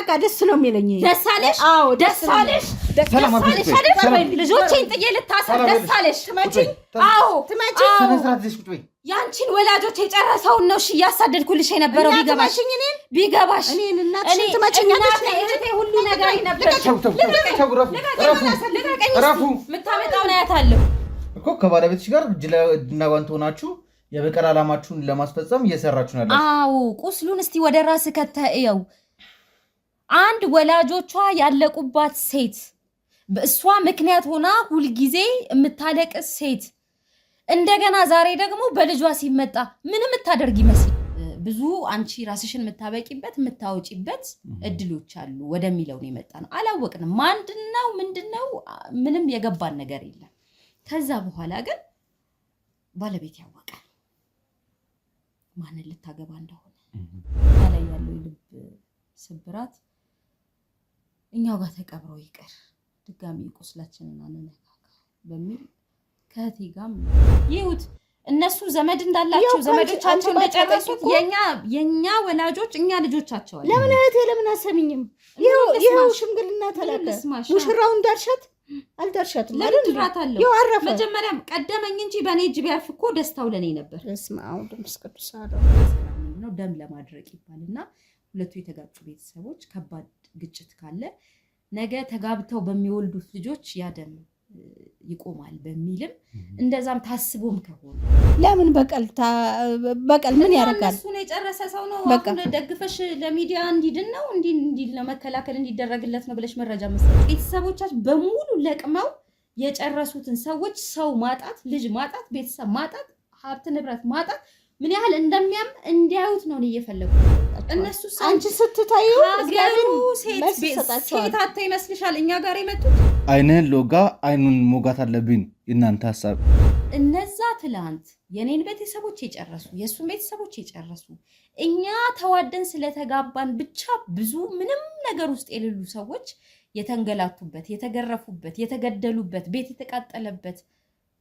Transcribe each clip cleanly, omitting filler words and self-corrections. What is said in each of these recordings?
በቃ ደስ ነው የሚለኝ ደሳለሽ አዎ ደሳለሽ ልጆቼን ጥዬ ልታሰር ደሳለሽ ትመጪኝ አዎ ትመጪኝ ተነሳትሽ ቁጭ በይ ያንቺን ወላጆች የጨረሰውን ነው እሺ ያሳደድኩልሽ የነበረው ቢገባሽ እኔን እናትሽ ትመጪኛለሽ እህቴ ሁሉ ነገር ነበር ረፉ ምታመጣው ነው ያታለው እኮ ከባለቤትሽ ጋር እጅና ጓንት ሆናችሁ የበቀል አላማችሁን ለማስፈጸም እየሰራችሁ ነው ያላችሁ አዎ ቁስሉን እስቲ ወደ ራስ ከተየው አንድ ወላጆቿ ያለቁባት ሴት በእሷ ምክንያት ሆና ሁሉ ጊዜ የምታለቅስ ሴት እንደገና ዛሬ ደግሞ በልጇ ሲመጣ ምንም ታደርግ ይመስል ብዙ አንቺ ራስሽን መታበቂበት መታወጪበት እድሎች አሉ ወደሚለው ነው የመጣ ነው አላወቅንም ምንድነው ምንም የገባን ነገር የለም ከዛ በኋላ ግን ባለቤት ያወቀ ማንን ልታገባ እንደሆነ ላይ ያለው ልብ ስብራት እኛው ጋር ተቀብሮ ይቀር ድጋሚ ቁስላችንን አንነካካ በሚል ከእቴ ጋር ይሁት እነሱ ዘመድ እንዳላቸው ዘመዶቻቸው እንደጨረሱት የኛ ወላጆች እኛ ልጆቻቸው አለ ለምን እህቴ ለምን አሰሚኝም ይሄው ሽምግልና ተላከ ሙሽራው እንዳርሻት አልዳርሻትም ለድራታለሁ መጀመሪያ ቀደመኝ እንጂ በኔ እጅ ቢያርፍ እኮ ደስታው ለኔ ነበር እስማው ደምስ ቅዱስ ነው ደም ለማድረቅ ይባልና ሁለቱ የተጋጩ ቤተሰቦች ከባድ ግጭት ካለ ነገ ተጋብተው በሚወልዱት ልጆች ያደም ይቆማል በሚልም እንደዛም ታስቦም ከሆነ ለምን በቀል ምን ያረጋል እሱ ነው የጨረሰ ሰው ነው አሁን ደግፈሽ ለሚዲያ እንዲድን ነው እንዲል ነው መከላከል እንዲደረግለት ነው ብለሽ መረጃ መስጠት ቤተሰቦቻችን በሙሉ ለቅመው የጨረሱትን ሰዎች ሰው ማጣት ልጅ ማጣት ቤተሰብ ማጣት ሀብት ንብረት ማጣት ምን ያህል እንደሚያም እንዲያዩት ነው እየፈለጉ እነሱ አንቺ ስትታዩ እግዚአብሔር ሴት አታ ይመስልሻል እኛ ጋር የመጡት አይነን ሎጋ አይኑን ሞጋት አለብኝ እናንተ ሐሳብ እነዛ ትላንት የኔን ቤተሰቦች የጨረሱ የሱን ቤተሰቦች የጨረሱ እኛ ተዋደን ስለተጋባን ብቻ ብዙ ምንም ነገር ውስጥ የሌሉ ሰዎች የተንገላቱበት የተገረፉበት የተገደሉበት ቤት የተቃጠለበት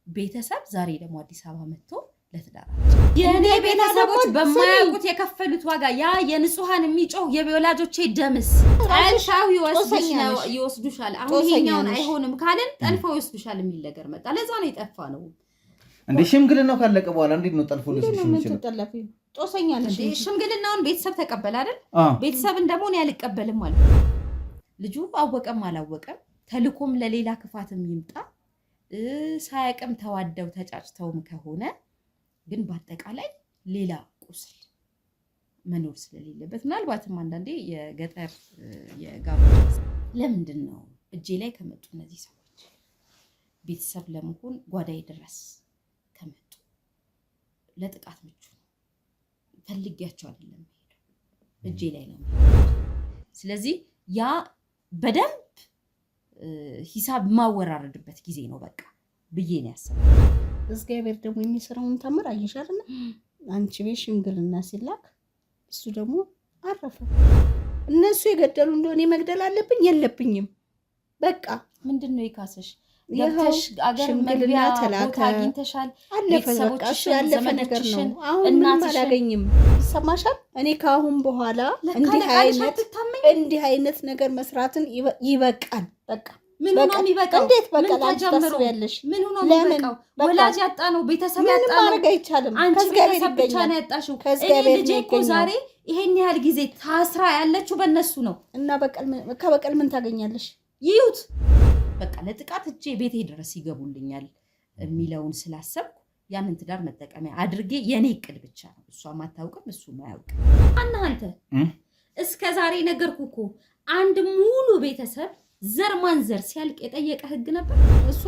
ቤተሰብ ዛሬ ደግሞ አዲስ አበባ መጥቶ ለትዳራቸው የኔ ቤተሰቦች በማያውቁት የከፈሉት ዋጋ ያ የንጹሃን የሚጮህ የወላጆቼ ደምስ ጠልፋው ይወስዱሻል አሁን ይሄኛውን አይሆንም ካለን ጠልፋው ይወስዱሻል የሚል ነገር መጣ ለዛ ነው የጠፋ ነው እንዴ ሽምግልናው ካለቀ በኋላ እንዴት ነው ጠልፎ ልጅሽ የሚችለው ጦሰኛ ነሽ ሽምግልናውን ቤተሰብ ተቀበለ አይደል ቤተሰብ እንደሞን ያልቀበልም ማለት ልጁ አወቀም አላወቀም ተልኮም ለሌላ ክፋትም ይምጣ ሳያቀም ተዋደው ተጫጭተውም ከሆነ ግን በአጠቃላይ ሌላ ቁስል መኖር ስለሌለበት ምናልባትም አንዳንዴ የገጠር የጋብቻ ለምንድን ነው እጄ ላይ ከመጡ እነዚህ ሰዎች ቤተሰብ ለመሆን ጓዳይ ድረስ ከመጡ ለጥቃት ምቹ ነው ፈልጊያቸው አይደለም ሄደው እጄ ላይ ነው ስለዚህ ያ በደንብ ሂሳብ ማወራረድበት ጊዜ ነው በቃ ብዬ ነው ያሰብኩት እግዚአብሔር ደግሞ የሚሰራውን ተምር አይሻልና አንቺ ቤት ሽምግልና ሲላክ እሱ ደግሞ አረፈ እነሱ የገደሉ እንደሆነ መግደል አለብኝ የለብኝም በቃ ምንድነው ይካሰሽ ገብተሽ አገር መግቢያ ቦታ አግኝተሻል ቤተሰቦችሽ ያለፈ ነገር ነው አሁን አላገኝም ሰማሻል እኔ ካሁን በኋላ እንዲህ አይነት ነገር መስራትን ይበቃል በቃ ምን ሆኖ የሚበቃው እንዴት በቀላ ታስቢያለሽ ምን ሆኖ የሚበቃው ወላጅ ያጣ ነው ቤተሰብ ያጣ ነው ማረጋ ይቻላል ከእግዚአብሔር ብቻ ነው ያጣሽው ልጄ እኮ ዛሬ ይሄን ያህል ጊዜ ታስራ ያለችው በእነሱ ነው እና ከበቀል ምን ታገኛለሽ ይዩት በቃ ለጥቃት እጄ ቤቴ ድረስ ይገቡልኛል የሚለውን ስላሰብኩ ያንን ትዳር መጠቀሚያ አድርጌ የኔ እቅድ ብቻ ነው እሷ ማታውቅም እሱ ማያውቅ አንተ እስከ ዛሬ ነገርኩ እኮ አንድ ሙሉ ቤተሰብ ዘር ማንዘር ሲያልቅ የጠየቀ ህግ ነበር እሷ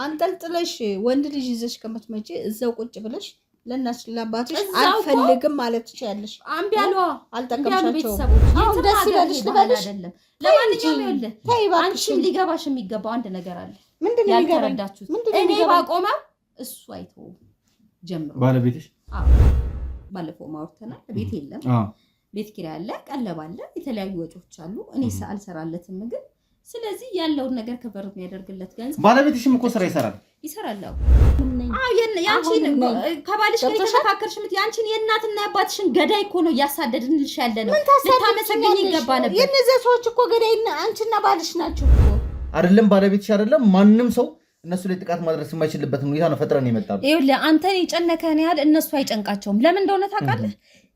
አንጠልጥለሽ ወንድ ልጅ ይዘሽ ከመትመጪ እዛው ቁጭ ብለሽ ለናስ ለአባትሽ አልፈልግም ማለት ትችያለሽ አንቢያሏ አልተቀምሻቸው አሁን ደስ ይበልሽ ልበልሽ አይደለም ለማንኛውም ይኸውልህ አንቺም ሊገባሽ የሚገባው አንድ ነገር አለ ምንድነው ያልተረዳችሁት እኔ ባቆማ እሱ አይተው ጀምሮ ባለቤትሽ ባለፈው ማውርተናል ቤት የለም ቤት ኪራይ አለ ቀለብ አለ የተለያዩ ወጪዎች አሉ እኔ አልሰራለትም ግን ስለዚህ ያለውን ነገር ከበር የሚያደርግለት ገንዘብ ባለቤትሽም እኮ ስራ ይሰራል ይሰራል። ያንቺን ከባልሽ ጋር የተመካከርሽ ያንቺን የእናትና የአባትሽን ገዳይ እኮ ነው እያሳደድንልሽ ያለ ነው። ልታመሰግኝ ይገባ ነበር። የነዚያ ሰዎች እኮ ገዳይና አንቺና ባልሽ ናቸው እኮ አይደለም፣ ባለቤትሽ አይደለም። ማንም ሰው እነሱ ላይ ጥቃት ማድረስ የማይችልበት ሁኔታ ነው ፈጥረን የመጣው። ይኸውልህ አንተን የጨነቀህን ያህል እነሱ አይጨንቃቸውም። ለምን እንደሆነ ታውቃለህ?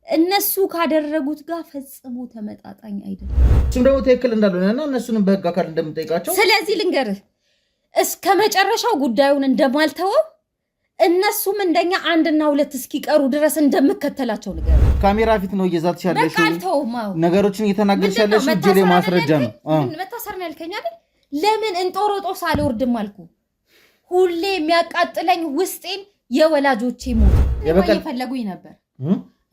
እነሱ ካደረጉት ጋር ፈጽሞ ተመጣጣኝ አይደለም። እሱም ደግሞ ትክክል እንዳልሆነና እነሱንም በህግ አካል እንደምንጠይቃቸው። ስለዚህ ልንገርህ እስከ መጨረሻው ጉዳዩን እንደማልተወው እነሱም እንደኛ 1 እና 2 እስኪቀሩ ድረስ እንደምከተላቸው ንገር። ካሜራ ፊት ነው እየዛትሽ ያለሽ፣ ነገሮችን እየተናገርሽ ያለሽ እጄ ላይ ማስረጃ ነው። መታሰር ነው ያልከኝ አይደል? ለምን እንጦሮጦስ አልወርድም አልኩ። ሁሌ የሚያቃጥለኝ ውስጤን የወላጆቼ ሞት እየፈለጉኝ ነበር።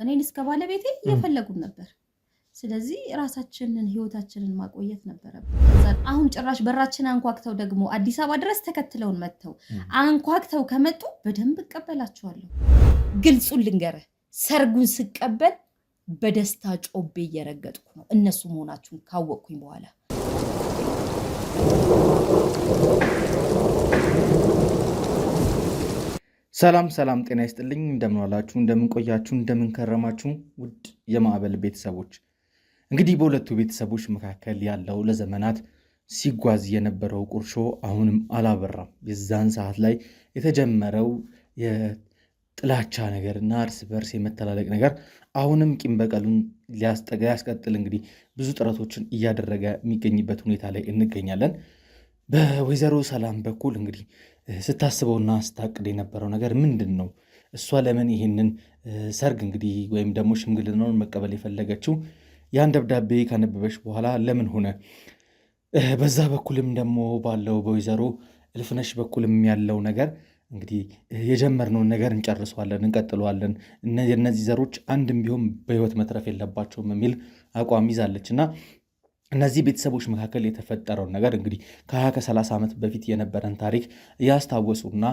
እኔን እስከ ባለቤቴ እየፈለጉን ነበር። ስለዚህ ራሳችንን ህይወታችንን ማቆየት ነበረብን። አሁን ጭራሽ በራችን አንኳክተው ደግሞ አዲስ አበባ ድረስ ተከትለውን መጥተው አንኳክተው ከመጡ በደንብ እቀበላቸዋለሁ። ግልጹን ልንገርህ፣ ሰርጉን ስቀበል በደስታ ጮቤ እየረገጥኩ ነው፣ እነሱ መሆናችሁን ካወቅኩኝ በኋላ። ሰላም ሰላም፣ ጤና ይስጥልኝ። እንደምን ዋላችሁ፣ እንደምን ቆያችሁ፣ እንደምን ከረማችሁ ውድ የማዕበል ቤተሰቦች። እንግዲህ በሁለቱ ቤተሰቦች መካከል ያለው ለዘመናት ሲጓዝ የነበረው ቁርሾ አሁንም አላበራም። የዛን ሰዓት ላይ የተጀመረው የጥላቻ ነገርና እርስ በርስ የመተላለቅ ነገር አሁንም ቂም በቀሉን ሊያስቀጥል እንግዲህ ብዙ ጥረቶችን እያደረገ የሚገኝበት ሁኔታ ላይ እንገኛለን። በወይዘሮ ሰላም በኩል እንግዲህ ስታስበውና ስታቅድ የነበረው ነገር ምንድን ነው? እሷ ለምን ይህንን ሰርግ እንግዲህ ወይም ደግሞ ሽምግልናውን መቀበል የፈለገችው ያን ደብዳቤ ካነበበች በኋላ ለምን ሆነ? በዛ በኩልም ደግሞ ባለው በወይዘሮ እልፍነሽ በኩልም ያለው ነገር እንግዲህ የጀመርነውን ነገር እንጨርሰዋለን፣ እንቀጥለዋለን፣ የእነዚህ ዘሮች አንድም ቢሆን በህይወት መትረፍ የለባቸውም የሚል አቋም ይዛለች እና እነዚህ ቤተሰቦች መካከል የተፈጠረውን ነገር እንግዲህ ከ20-30 ዓመት በፊት የነበረን ታሪክ እያስታወሱና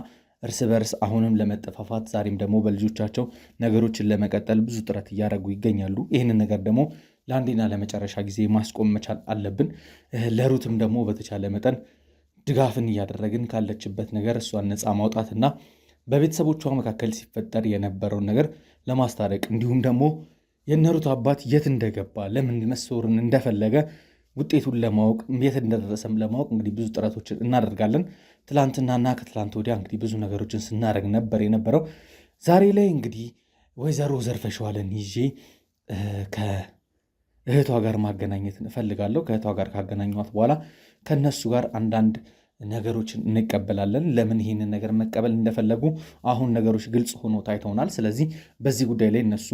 እርስ በርስ አሁንም ለመጠፋፋት ዛሬም ደግሞ በልጆቻቸው ነገሮችን ለመቀጠል ብዙ ጥረት እያደረጉ ይገኛሉ። ይህንን ነገር ደግሞ ለአንዴና ለመጨረሻ ጊዜ ማስቆም መቻል አለብን። ለሩትም ደግሞ በተቻለ መጠን ድጋፍን እያደረግን ካለችበት ነገር እሷን ነፃ ማውጣትና በቤተሰቦቿ መካከል ሲፈጠር የነበረውን ነገር ለማስታረቅ እንዲሁም ደግሞ የነሩት አባት የት እንደገባ ለምን መሰወርን እንደፈለገ ውጤቱን ለማወቅ የት እንደደረሰም ለማወቅ እንግዲህ ብዙ ጥረቶችን እናደርጋለን። ትላንትናና ከትላንት ወዲያ እንግዲህ ብዙ ነገሮችን ስናደርግ ነበር የነበረው። ዛሬ ላይ እንግዲህ ወይዘሮ ዘርፈሸዋልን ይዤ ከእህቷ ጋር ማገናኘት እፈልጋለሁ። ከእህቷ ጋር ካገናኟት በኋላ ከነሱ ጋር አንዳንድ ነገሮችን እንቀበላለን። ለምን ይህንን ነገር መቀበል እንደፈለጉ አሁን ነገሮች ግልጽ ሆኖ ታይተውናል። ስለዚህ በዚህ ጉዳይ ላይ እነሱ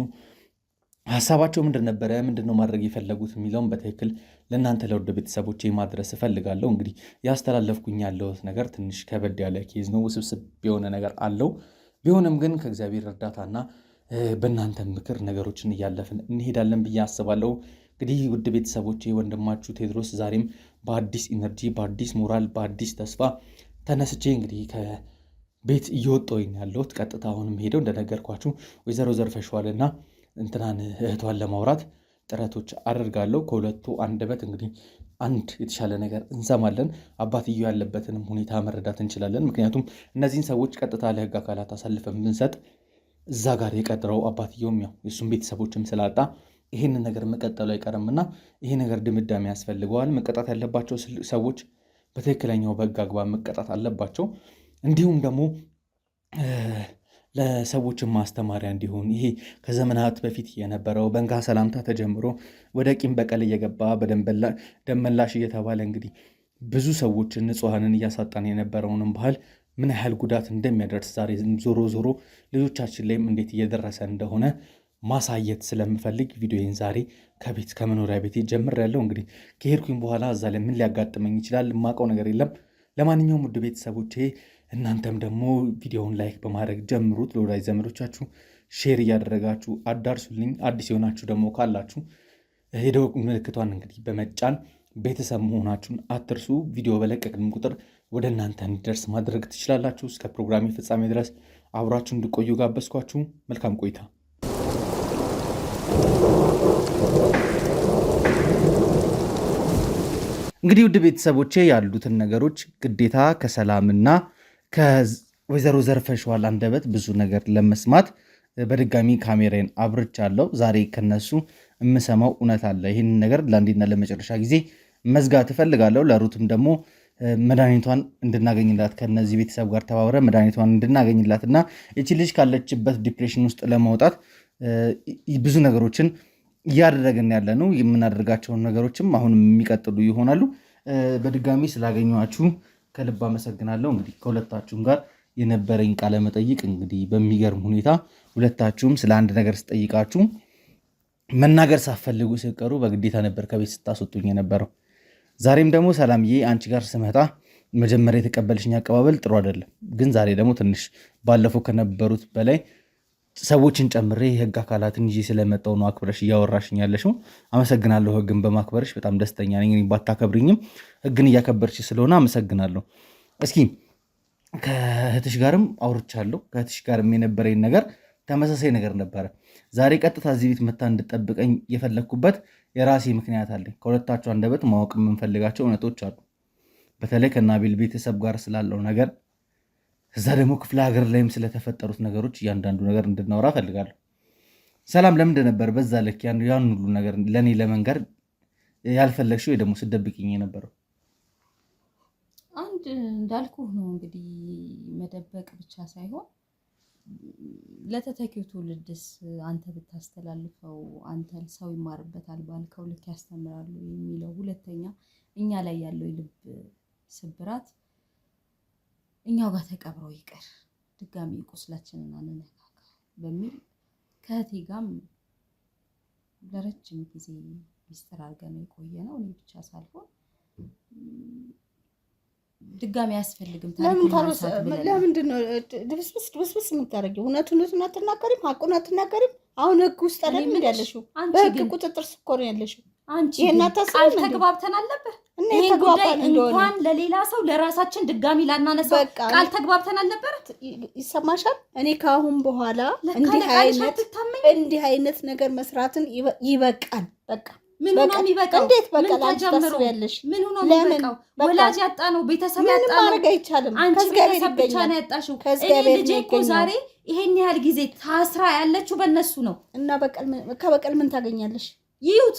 ሀሳባቸው ምንድን ነበረ፣ ምንድነው ማድረግ የፈለጉት የሚለውን በትክክል ለእናንተ ለውድ ቤተሰቦች ማድረስ እፈልጋለሁ። እንግዲህ ያስተላለፍኩኝ ያለሁት ነገር ትንሽ ከበድ ያለ ኬዝ ነው፣ ውስብስብ የሆነ ነገር አለው። ቢሆንም ግን ከእግዚአብሔር እርዳታና በእናንተ ምክር ነገሮችን እያለፍን እንሄዳለን ብዬ አስባለሁ። እንግዲህ ውድ ቤተሰቦች ወንድማችሁ ቴዎድሮስ ዛሬም በአዲስ ኢነርጂ፣ በአዲስ ሞራል፣ በአዲስ ተስፋ ተነስቼ እንግዲህ ከቤት እየወጣሁኝ ያለሁት ቀጥታ አሁንም ሄደው እንደነገርኳችሁ ወይዘሮ ዘርፈሸዋልና እንትናን እህቷን ለማውራት ጥረቶች አደርጋለሁ። ከሁለቱ አንደበት እንግዲህ አንድ የተሻለ ነገር እንሰማለን። አባትየው ያለበትንም ሁኔታ መረዳት እንችላለን። ምክንያቱም እነዚህን ሰዎች ቀጥታ ለህግ አካላት አሳልፈን ብንሰጥ እዛ ጋር የቀጥረው አባትየውም ያው የእሱም ቤተሰቦችም ስላጣ ይህንን ነገር መቀጠሉ አይቀርምና ይሄ ነገር ድምዳሜ ያስፈልገዋል። መቀጣት ያለባቸው ሰዎች በትክክለኛው በህግ አግባብ መቀጣት አለባቸው። እንዲሁም ደግሞ ለሰዎችን ማስተማሪያ እንዲሆን ይሄ ከዘመናት በፊት የነበረው በእንካ ሰላምታ ተጀምሮ ወደ ቂም በቀል እየገባ ደመላሽ እየተባለ እንግዲህ ብዙ ሰዎችን ንጹሐንን እያሳጣን የነበረውንም ባህል ምን ያህል ጉዳት እንደሚያደርስ ዛሬ ዞሮ ዞሮ ልጆቻችን ላይም እንዴት እየደረሰ እንደሆነ ማሳየት ስለምፈልግ ቪዲዮን ዛሬ ከመኖሪያ ቤቴ ጀምሬያለሁ። እንግዲህ ከሄድኩኝ በኋላ እዛ ላይ ምን ሊያጋጥመኝ ይችላል የማውቀው ነገር የለም። ለማንኛውም ውድ ቤተሰቦቼ እናንተም ደግሞ ቪዲዮውን ላይክ በማድረግ ጀምሩት። ለወዳጅ ዘመዶቻችሁ ሼር እያደረጋችሁ አዳርሱልኝ። አዲስ የሆናችሁ ደግሞ ካላችሁ የደወል ምልክቷን እንግዲህ በመጫን ቤተሰብ መሆናችሁን አትርሱ። ቪዲዮ በለቀቅን ቁጥር ወደ እናንተ እንዲደርስ ማድረግ ትችላላችሁ። እስከ ፕሮግራሜ ፍጻሜ ድረስ አብራችሁ እንድቆዩ ጋበዝኳችሁ። መልካም ቆይታ። እንግዲህ ውድ ቤተሰቦቼ ያሉትን ነገሮች ግዴታ ከሰላምና ከወይዘሮ ዘርፈሽዋል አንደበት ብዙ ነገር ለመስማት በድጋሚ ካሜራን አብርቻለሁ። ዛሬ ከነሱ የምሰማው እውነት አለ። ይህንን ነገር ለአንዴና ለመጨረሻ ጊዜ መዝጋት እፈልጋለሁ። ለሩትም ደግሞ መድኃኒቷን እንድናገኝላት ከነዚህ ቤተሰብ ጋር ተባብረ መድኃኒቷን እንድናገኝላት እና ይቺ ልጅ ካለችበት ዲፕሬሽን ውስጥ ለማውጣት ብዙ ነገሮችን እያደረግን ያለ ነው። የምናደርጋቸውን ነገሮችም አሁን የሚቀጥሉ ይሆናሉ። በድጋሚ ስላገኘኋችሁ ከልብ አመሰግናለሁ። እንግዲህ ከሁለታችሁም ጋር የነበረኝ ቃለ መጠይቅ እንግዲህ በሚገርም ሁኔታ ሁለታችሁም ስለ አንድ ነገር ስጠይቃችሁ መናገር ሳትፈልጉ ሲቀሩ በግዴታ ነበር ከቤት ስታስወጡኝ የነበረው። ዛሬም ደግሞ ሰላምዬ አንቺ ጋር ስመጣ መጀመሪያ የተቀበልሽኝ አቀባበል ጥሩ አይደለም፣ ግን ዛሬ ደግሞ ትንሽ ባለፈው ከነበሩት በላይ ሰዎችን ጨምሬ የህግ አካላትን ይዤ ስለመጣሁ ነው አክብረሽ እያወራሽኝ ያለሽው። አመሰግናለሁ። ህግን በማክበርሽ በጣም ደስተኛ ነኝ። ባታከብርኝም ህግን እያከበርሽ ስለሆነ አመሰግናለሁ። እስኪ ከእህትሽ ጋርም አውርቻለሁ። ከእህትሽ ጋርም የነበረኝ ነገር ተመሳሳይ ነገር ነበረ። ዛሬ ቀጥታ እዚህ ቤት መታ እንድጠብቀኝ የፈለግኩበት የራሴ ምክንያት አለኝ። ከሁለታቸው አንደበት ማወቅ የምንፈልጋቸው እውነቶች አሉ። በተለይ ከናቤል ቤተሰብ ጋር ስላለው ነገር፣ እዛ ደግሞ ክፍለ ሀገር ላይም ስለተፈጠሩት ነገሮች እያንዳንዱ ነገር እንድናወራ ፈልጋለሁ። ሰላም ለምንድን ነበር በዛ ልክ ያን ሁሉ ነገር ለእኔ ለመንገር ያልፈለግሽው ወይ ደግሞ ስደብቅኝ የነበረው? አንድ እንዳልኩህ ነው እንግዲህ መደበቅ ብቻ ሳይሆን ለተተኪው ትውልድስ አንተ ብታስተላልፈው አንተ ሰው ይማርበታል ባልከው ልክ ያስተምራሉ የሚለው፣ ሁለተኛ እኛ ላይ ያለው የልብ ስብራት እኛው ጋር ተቀብሮ ይቀር፣ ድጋሚ ቁስላችንን አንነካካ በሚል ከእህቴ ጋርም ለረጅም ጊዜ ሚስጥር አድርገን የቆየ ነው። እኔ ብቻ ሳልሆን ድጋሚ አያስፈልግም። ለምንድን ነው ድብስብስ የምታደርጊው? እውነቱን አትናገሪም? ሀቁን አትናገሪም? አሁን ህግ ውስጥ አይደል እንደ ያለሽው? በህግ ቁጥጥር ስር እኮ ነው ያለሽው። አንቺ ቃል ተግባብተን አልነበር? ይሄ ጉዳይ እንኳን ለሌላ ሰው ለራሳችን ድጋሚ ላናነሳው ቃል ተግባብተን አልነበር? ይሰማሻል? እኔ ከአሁን በኋላ እንዲህ አይነት ነገር መስራትን ይበቃል። በቃ ምን ሆኖ የሚበቃው? እንዴት በቃ ታስቢያለሽ? ምን ሆኖ የሚበቃው? ወላጅ ያጣ ነው፣ ቤተሰብ ያጣ ነው። ማድረግ አይቻልም። አንቺ ቤተሰብ ብቻ ነው ያጣሽው። እኔ ልጄ እኮ ዛሬ ይሄን ያህል ጊዜ ታስራ ያለችው በእነሱ ነው። እና ከበቀል ምን ታገኛለሽ? ይዩት፣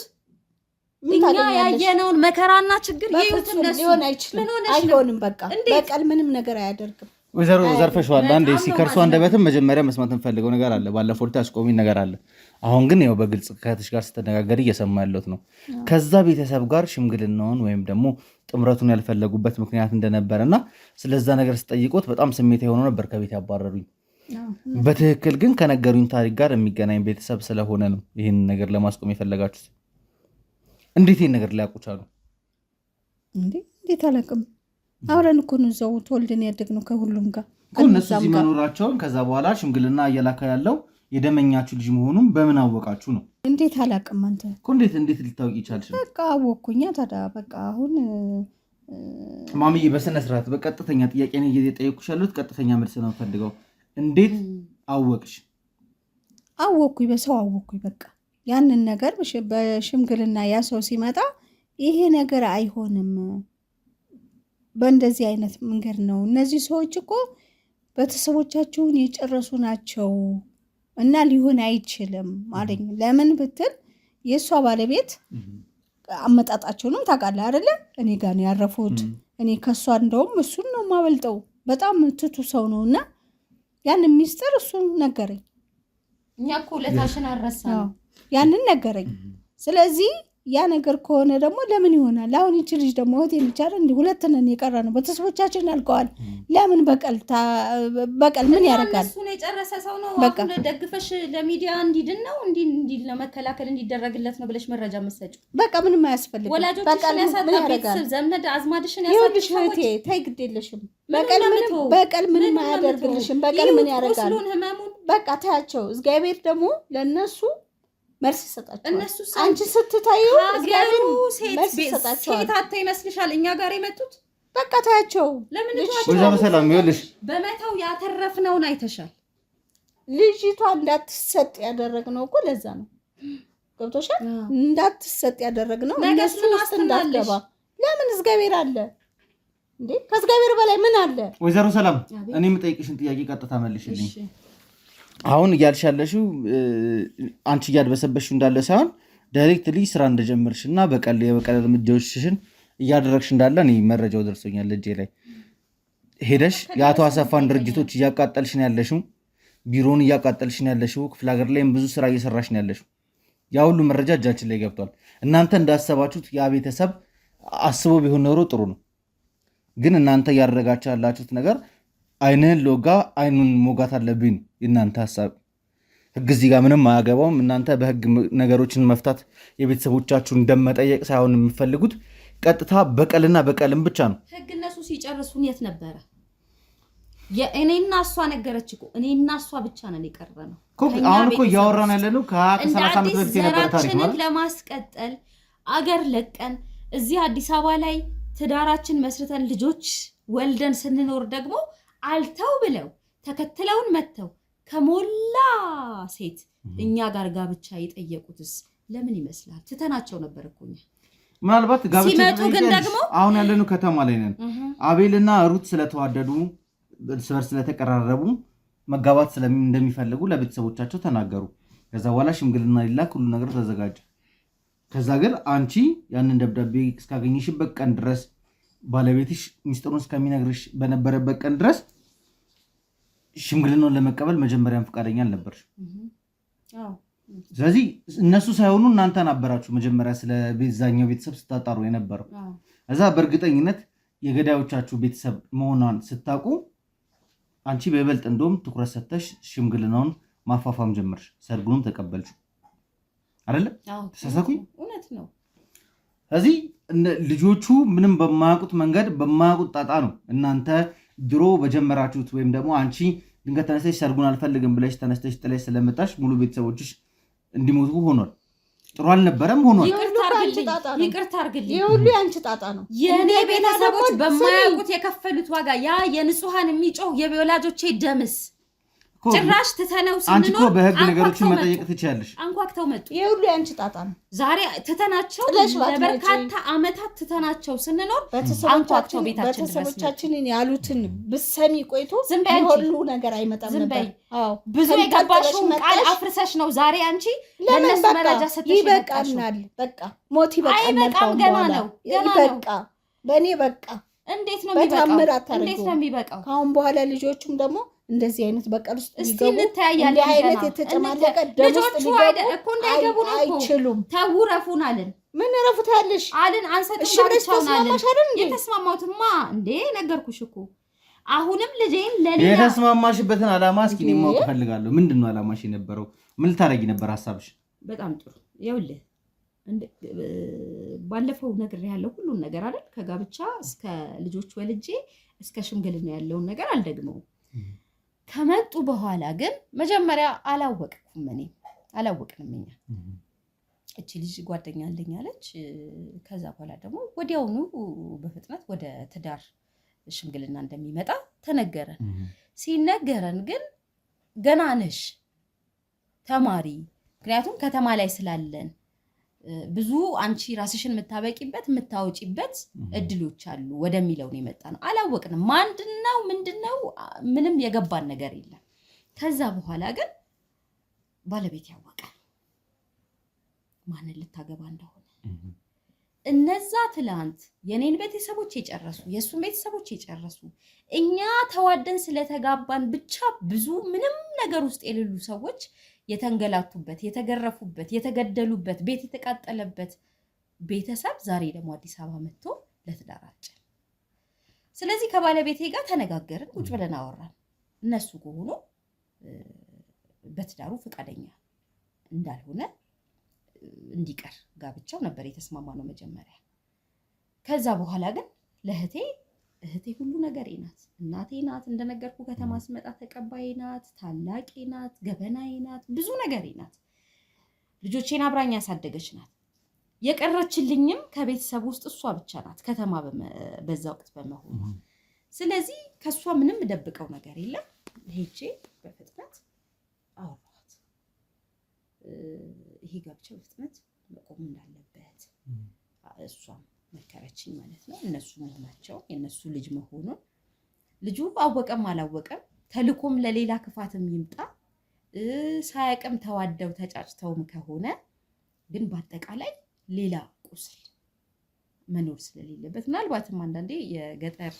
እኛ ያየነውን መከራና ችግር ይዩት። እነሱ ሊሆን አይችልም፣ አይሆንም። በቃ በቀል ምንም ነገር አያደርግም። ወይዘሮ ዘርፈሽዋል አንዴ ሲከርሱ አንደበትም መጀመሪያ መስማት የምፈልገው ነገር አለ። ባለፈው አስቆሚኝ ነገር አለ። አሁን ግን ያው በግልጽ ከእህትሽ ጋር ስተነጋገር እየሰማ ያለሁት ነው። ከዛ ቤተሰብ ጋር ሽምግልናውን ወይም ደግሞ ጥምረቱን ያልፈለጉበት ምክንያት እንደነበረና ስለዛ ነገር ስጠይቆት በጣም ስሜት የሆነው ነበር ከቤት ያባረሩኝ። በትክክል ግን ከነገሩኝ ታሪክ ጋር የሚገናኝ ቤተሰብ ስለሆነ ነው ይህን ነገር ለማስቆም የፈለጋችሁት። እንዴት ይህን ነገር ሊያውቁ ቻሉ? እንዴት አላውቅም። አብረን እኮ ነው እዛው ተወልደን ያደግነው ከሁሉም ጋር እነሱ እዚህ መኖራቸውን። ከዛ በኋላ ሽምግልና እየላካ ያለው የደመኛችሁ ልጅ መሆኑን በምን አወቃችሁ ነው? እንዴት አላውቅም። አንተ እኮ እንዴት ልታውቂ ይቻልሽ? በቃ አወኩኛ። ታዲያ በቃ አሁን ማሚዬ በስነ ስርዓት በቀጥተኛ ጥያቄ ነው እየጠየኩሽ ያለሁት። ቀጥተኛ መልስ ነው ፈልገው። እንዴት አወቅሽ? አወኩኝ፣ በሰው አወኩኝ። በቃ ያንን ነገር በሽምግልና ያ ሰው ሲመጣ ይሄ ነገር አይሆንም፣ በእንደዚህ አይነት መንገድ ነው። እነዚህ ሰዎች እኮ ቤተሰቦቻቸውን የጨረሱ ናቸው እና ሊሆን አይችልም አለኝ። ለምን ብትል የእሷ ባለቤት አመጣጣቸውንም ታውቃለህ አይደለ? እኔ ጋር ነው ያረፉት። እኔ ከእሷ እንደውም እሱን ነው የማበልጠው። በጣም ትቱ ሰው ነው እና ያን ሚስጥር እሱን ነገረኝ። እኛ እኮ ለታሽን አረሳን ያንን ነገረኝ። ስለዚህ ያ ነገር ከሆነ ደግሞ ለምን ይሆናል? አሁን ይቺ ልጅ ደግሞ ሆቴል ይቻላል እንዲህ ሁለት ነን የቀረ ነው። ቤተሰቦቻችን አልቀዋል። ለምን በቀል ምን ያደርጋል? እሱ ነው የጨረሰ ሰው ነው። አሁን ደግፈሽ ለሚዲያ እንዲድን ነው እንዲህ ለመከላከል እንዲደረግለት ነው ብለሽ መረጃ መሰጭው። በቃ ምንም አያስፈልግም። ወላጆችሽን ያሳጣ ቤተሰብ ዘመድ አዝማድሽን ያሳጣሽ ሰዎች ተይ፣ ግድ የለሽም። በቀል ምንም አያደርግልሽም። በቀል ምን ያደርጋል? በቃ ታያቸው። እግዚአብሔር ደግሞ ለነሱ መልስ ይሰጣቸዋል። አንቺ ስትታዩ እግዚአብሔር መልስ ይሰጣቸዋል። ሴት አታ ይመስልሻል እኛ ጋር የመጡት? በቃ ታያቸው። ለምን ሰላም ይኸውልሽ፣ በመተው ያተረፍነውን አይተሻል። ልጅቷ እንዳትሰጥ ያደረግነው እኮ ለዛ ነው። ገብቶሻል? እንዳትሰጥ ያደረግነው እነሱ ውስጥ እንዳትገባ። ለምን እግዚአብሔር አለ። እንዴ ከእግዚአብሔር በላይ ምን አለ? ወይዘሮ ሰላም እኔ የምጠይቅሽን ጥያቄ ቀጥታ መልሽልኝ። አሁን እያልሽ ያለሽው አንቺ እያድበሰበሽው እንዳለ ሳይሆን ዳይሬክትሊ ስራ እንደጀመርሽና የበቀል እርምጃዎችሽን እያደረግሽ እንዳለ እኔ መረጃው ደርሶኛል እጄ ላይ። ሄደሽ የአቶ አሰፋን ድርጅቶች እያቃጠልሽ ነው ያለሽው፣ ቢሮውን እያቃጠልሽ ነው ያለሽው፣ ክፍለ ሀገር ላይም ብዙ ስራ እየሰራሽ ነው ያለሽው። ያ ሁሉ መረጃ እጃችን ላይ ገብቷል። እናንተ እንዳሰባችሁት ያ ቤተሰብ አስቦ ቢሆን ኖሮ ጥሩ ነው። ግን እናንተ እያደረጋችሁ ያላችሁት ነገር አይንህን ለወጋ አይኑን መውጋት አለብኝ። የእናንተ ሀሳብ ህግ እዚህ ጋር ምንም አያገባውም። እናንተ በህግ ነገሮችን መፍታት የቤተሰቦቻችሁን ደም መጠየቅ ሳይሆን የምፈልጉት ቀጥታ በቀልና በቀልም ብቻ ነው። ህግ እነሱ ሲጨርሱን የት ነበረ? የእኔና እሷ ነገረች እኮ እኔና እሷ ብቻ ነን የቀረነው። አሁን እኮ እያወራን ያለነው ከ30 ዓመት በፊት የነበረ ታሪክ ነው። ለማስቀጠል አገር ለቀን እዚህ አዲስ አበባ ላይ ትዳራችን መስርተን ልጆች ወልደን ስንኖር ደግሞ አልተው ብለው ተከትለውን መተው ከሞላ ሴት እኛ ጋር ጋብቻ የጠየቁትስ ለምን ይመስላል? ትተናቸው ነበር እኮ እኛ። ምናልባት ጋብቻ ሲመጡ ግን ደግሞ አሁን ያለነው ከተማ ላይ ነን። አቤልና ሩት ስለተዋደዱ እርስ በርስ ስለተቀራረቡ መጋባት እንደሚፈልጉ ለቤተሰቦቻቸው ተናገሩ። ከዛ በኋላ ሽምግልና ሊላክ ሁሉ ነገር ተዘጋጀ። ከዛ ግን አንቺ ያንን ደብዳቤ እስካገኘሽበት ቀን ድረስ ባለቤትሽ ሚስጥሩን እስከሚነግርሽ በነበረበት ቀን ድረስ ሽምግልናውን ለመቀበል መጀመሪያም ፈቃደኛ አልነበርሽ። ስለዚህ እነሱ ሳይሆኑ እናንተ ነበራችሁ መጀመሪያ ስለ ቤዛኛው ቤተሰብ ስታጣሩ የነበረው። እዛ በእርግጠኝነት የገዳዮቻችሁ ቤተሰብ መሆኗን ስታውቁ አንቺ በይበልጥ እንደውም ትኩረት ሰጥተሽ ሽምግልናውን ማፋፋም ጀመርሽ። ሰርጉንም ተቀበልሽ አይደለ? ተሳሳኩኝ? እውነት ነው። ስለዚህ ልጆቹ ምንም በማያውቁት መንገድ በማያውቁት ጣጣ ነው እናንተ ድሮ በጀመራችሁት ወይም ደግሞ አንቺ ድንገት ተነስተሽ ሰርጉን አልፈልግም ብለሽ ተነስተሽ ጥለሽ ስለመጣሽ ሙሉ ቤተሰቦችሽ እንዲሞቱ ሆኗል። ጥሩ አልነበረም ሆኗል። ይቅርታ አርግልኝ። የሁሉ ያንቺ ጣጣ ነው። የኔ ቤተሰቦች በማያውቁት የከፈሉት ዋጋ ያ የንጹሃን የሚጮህ የወላጆቼ ደምስ ጭራሽ ትተነው ስንኖር አንቺ እኮ በህግ ነገሮችን መጠየቅ ትችያለሽ። አንኳክተው መጡ። የሁሉ ያንቺ ጣጣ ነው። ዛሬ ትተናቸው ለበርካታ አመታት ትተናቸው ስንኖር አንኳክተው ቤታችን ድረስ ቤተሰቦቻችንን ያሉትን ብሰሚ ቆይቶ ሁሉ ነገር አይመጣም ነበር። ብዙ የገባሽውን ቃል አፍርሰሽ ነው ዛሬ አንቺ ለነሱ መረጃ ሰጥተሽ ይበቃናል። በቃ ሞት ይበቃናል። ገና ነው በቃ በእኔ በቃ እንዴት ነው የሚበቃው? እንዴት ነው የሚበቃው? ከአሁን በኋላ ልጆቹም ደግሞ እንደዚህ አይነት በቀል ውስጥ እስቲ እንታያለን። አይነት የተጨማለቀ ደም ውስጥ ሊገቡ አይችሉም። ተው ረፉን አለን። ምን ረፉት ያለሽ አለን። አንሰጥም የተስማማሁትማ እንዴ ነገርኩሽ እኮ። አሁንም ልጄን ለሌላ የተስማማሽበትን ዓላማ እስኪ እኔ ማወቅ እፈልጋለሁ። ምንድን ነው ዓላማሽ የነበረው? ምን ልታረጊ ነበር ሐሳብሽ? በጣም ጥሩ ይኸውልህ ባለፈው ነግሬሃለሁ ሁሉን ነገር አይደል? ከጋብቻ እስከ ልጆች ወልጄ እስከ ሽምግልና ያለውን ነገር አልደግመውም። ከመጡ በኋላ ግን መጀመሪያ አላወቅኩም። እኔ አላወቅንም እኛ እቺ ልጅ ጓደኛ አለኝ አለች። ከዛ በኋላ ደግሞ ወዲያውኑ በፍጥነት ወደ ትዳር ሽምግልና እንደሚመጣ ተነገረን። ሲነገረን ግን ገና ነሽ ተማሪ፣ ምክንያቱም ከተማ ላይ ስላለን ብዙ አንቺ ራስሽን የምታበቂበት የምታወጪበት እድሎች አሉ ወደሚለው ነው የመጣ ነው። አላወቅንም ምንድነው ምንም የገባን ነገር የለም። ከዛ በኋላ ግን ባለቤት ያወቀ ማንን ልታገባ እንደሆነ እነዛ ትላንት የኔን ቤተሰቦች የጨረሱ የእሱን ቤተሰቦች የጨረሱ እኛ ተዋደን ስለተጋባን ብቻ ብዙ ምንም ነገር ውስጥ የሌሉ ሰዎች የተንገላቱበት፣ የተገረፉበት፣ የተገደሉበት፣ ቤት የተቃጠለበት ቤተሰብ ዛሬ ደግሞ አዲስ አበባ መጥቶ ለትዳር አጭን። ስለዚህ ከባለቤቴ ጋር ተነጋገርን፣ ቁጭ ብለን አወራን። እነሱ ከሆኑ በትዳሩ ፈቃደኛ እንዳልሆነ እንዲቀር ጋብቻው ነበር የተስማማ ነው መጀመሪያ። ከዛ በኋላ ግን እህቴ ሁሉ ነገሬ ናት፣ እናቴ ናት። እንደነገርኩ ከተማ ስመጣ ተቀባይ ናት፣ ታላቄ ናት፣ ገበናዬ ናት፣ ብዙ ነገሬ ናት። ልጆቼን አብራኝ ያሳደገች ናት። የቀረችልኝም ከቤተሰብ ውስጥ እሷ ብቻ ናት፣ ከተማ በዛ ወቅት በመሆኑ። ስለዚህ ከእሷ ምንም ደብቀው ነገር የለም። ሄጄ በፍጥነት አወራኋት። ይሄ ጋብቻ በፍጥነት መቆም እንዳለበት እሷም መከረች። ነገረችኝ ማለት ነው። እነሱ መሆናቸው የእነሱ ልጅ መሆኑን ልጁ አወቀም አላወቀም ተልኮም ለሌላ ክፋትም ይምጣ ሳያቅም ተዋደው ተጫጭተውም ከሆነ ግን በአጠቃላይ ሌላ ቁስል መኖር ስለሌለበት ምናልባትም አንዳንዴ የገጠር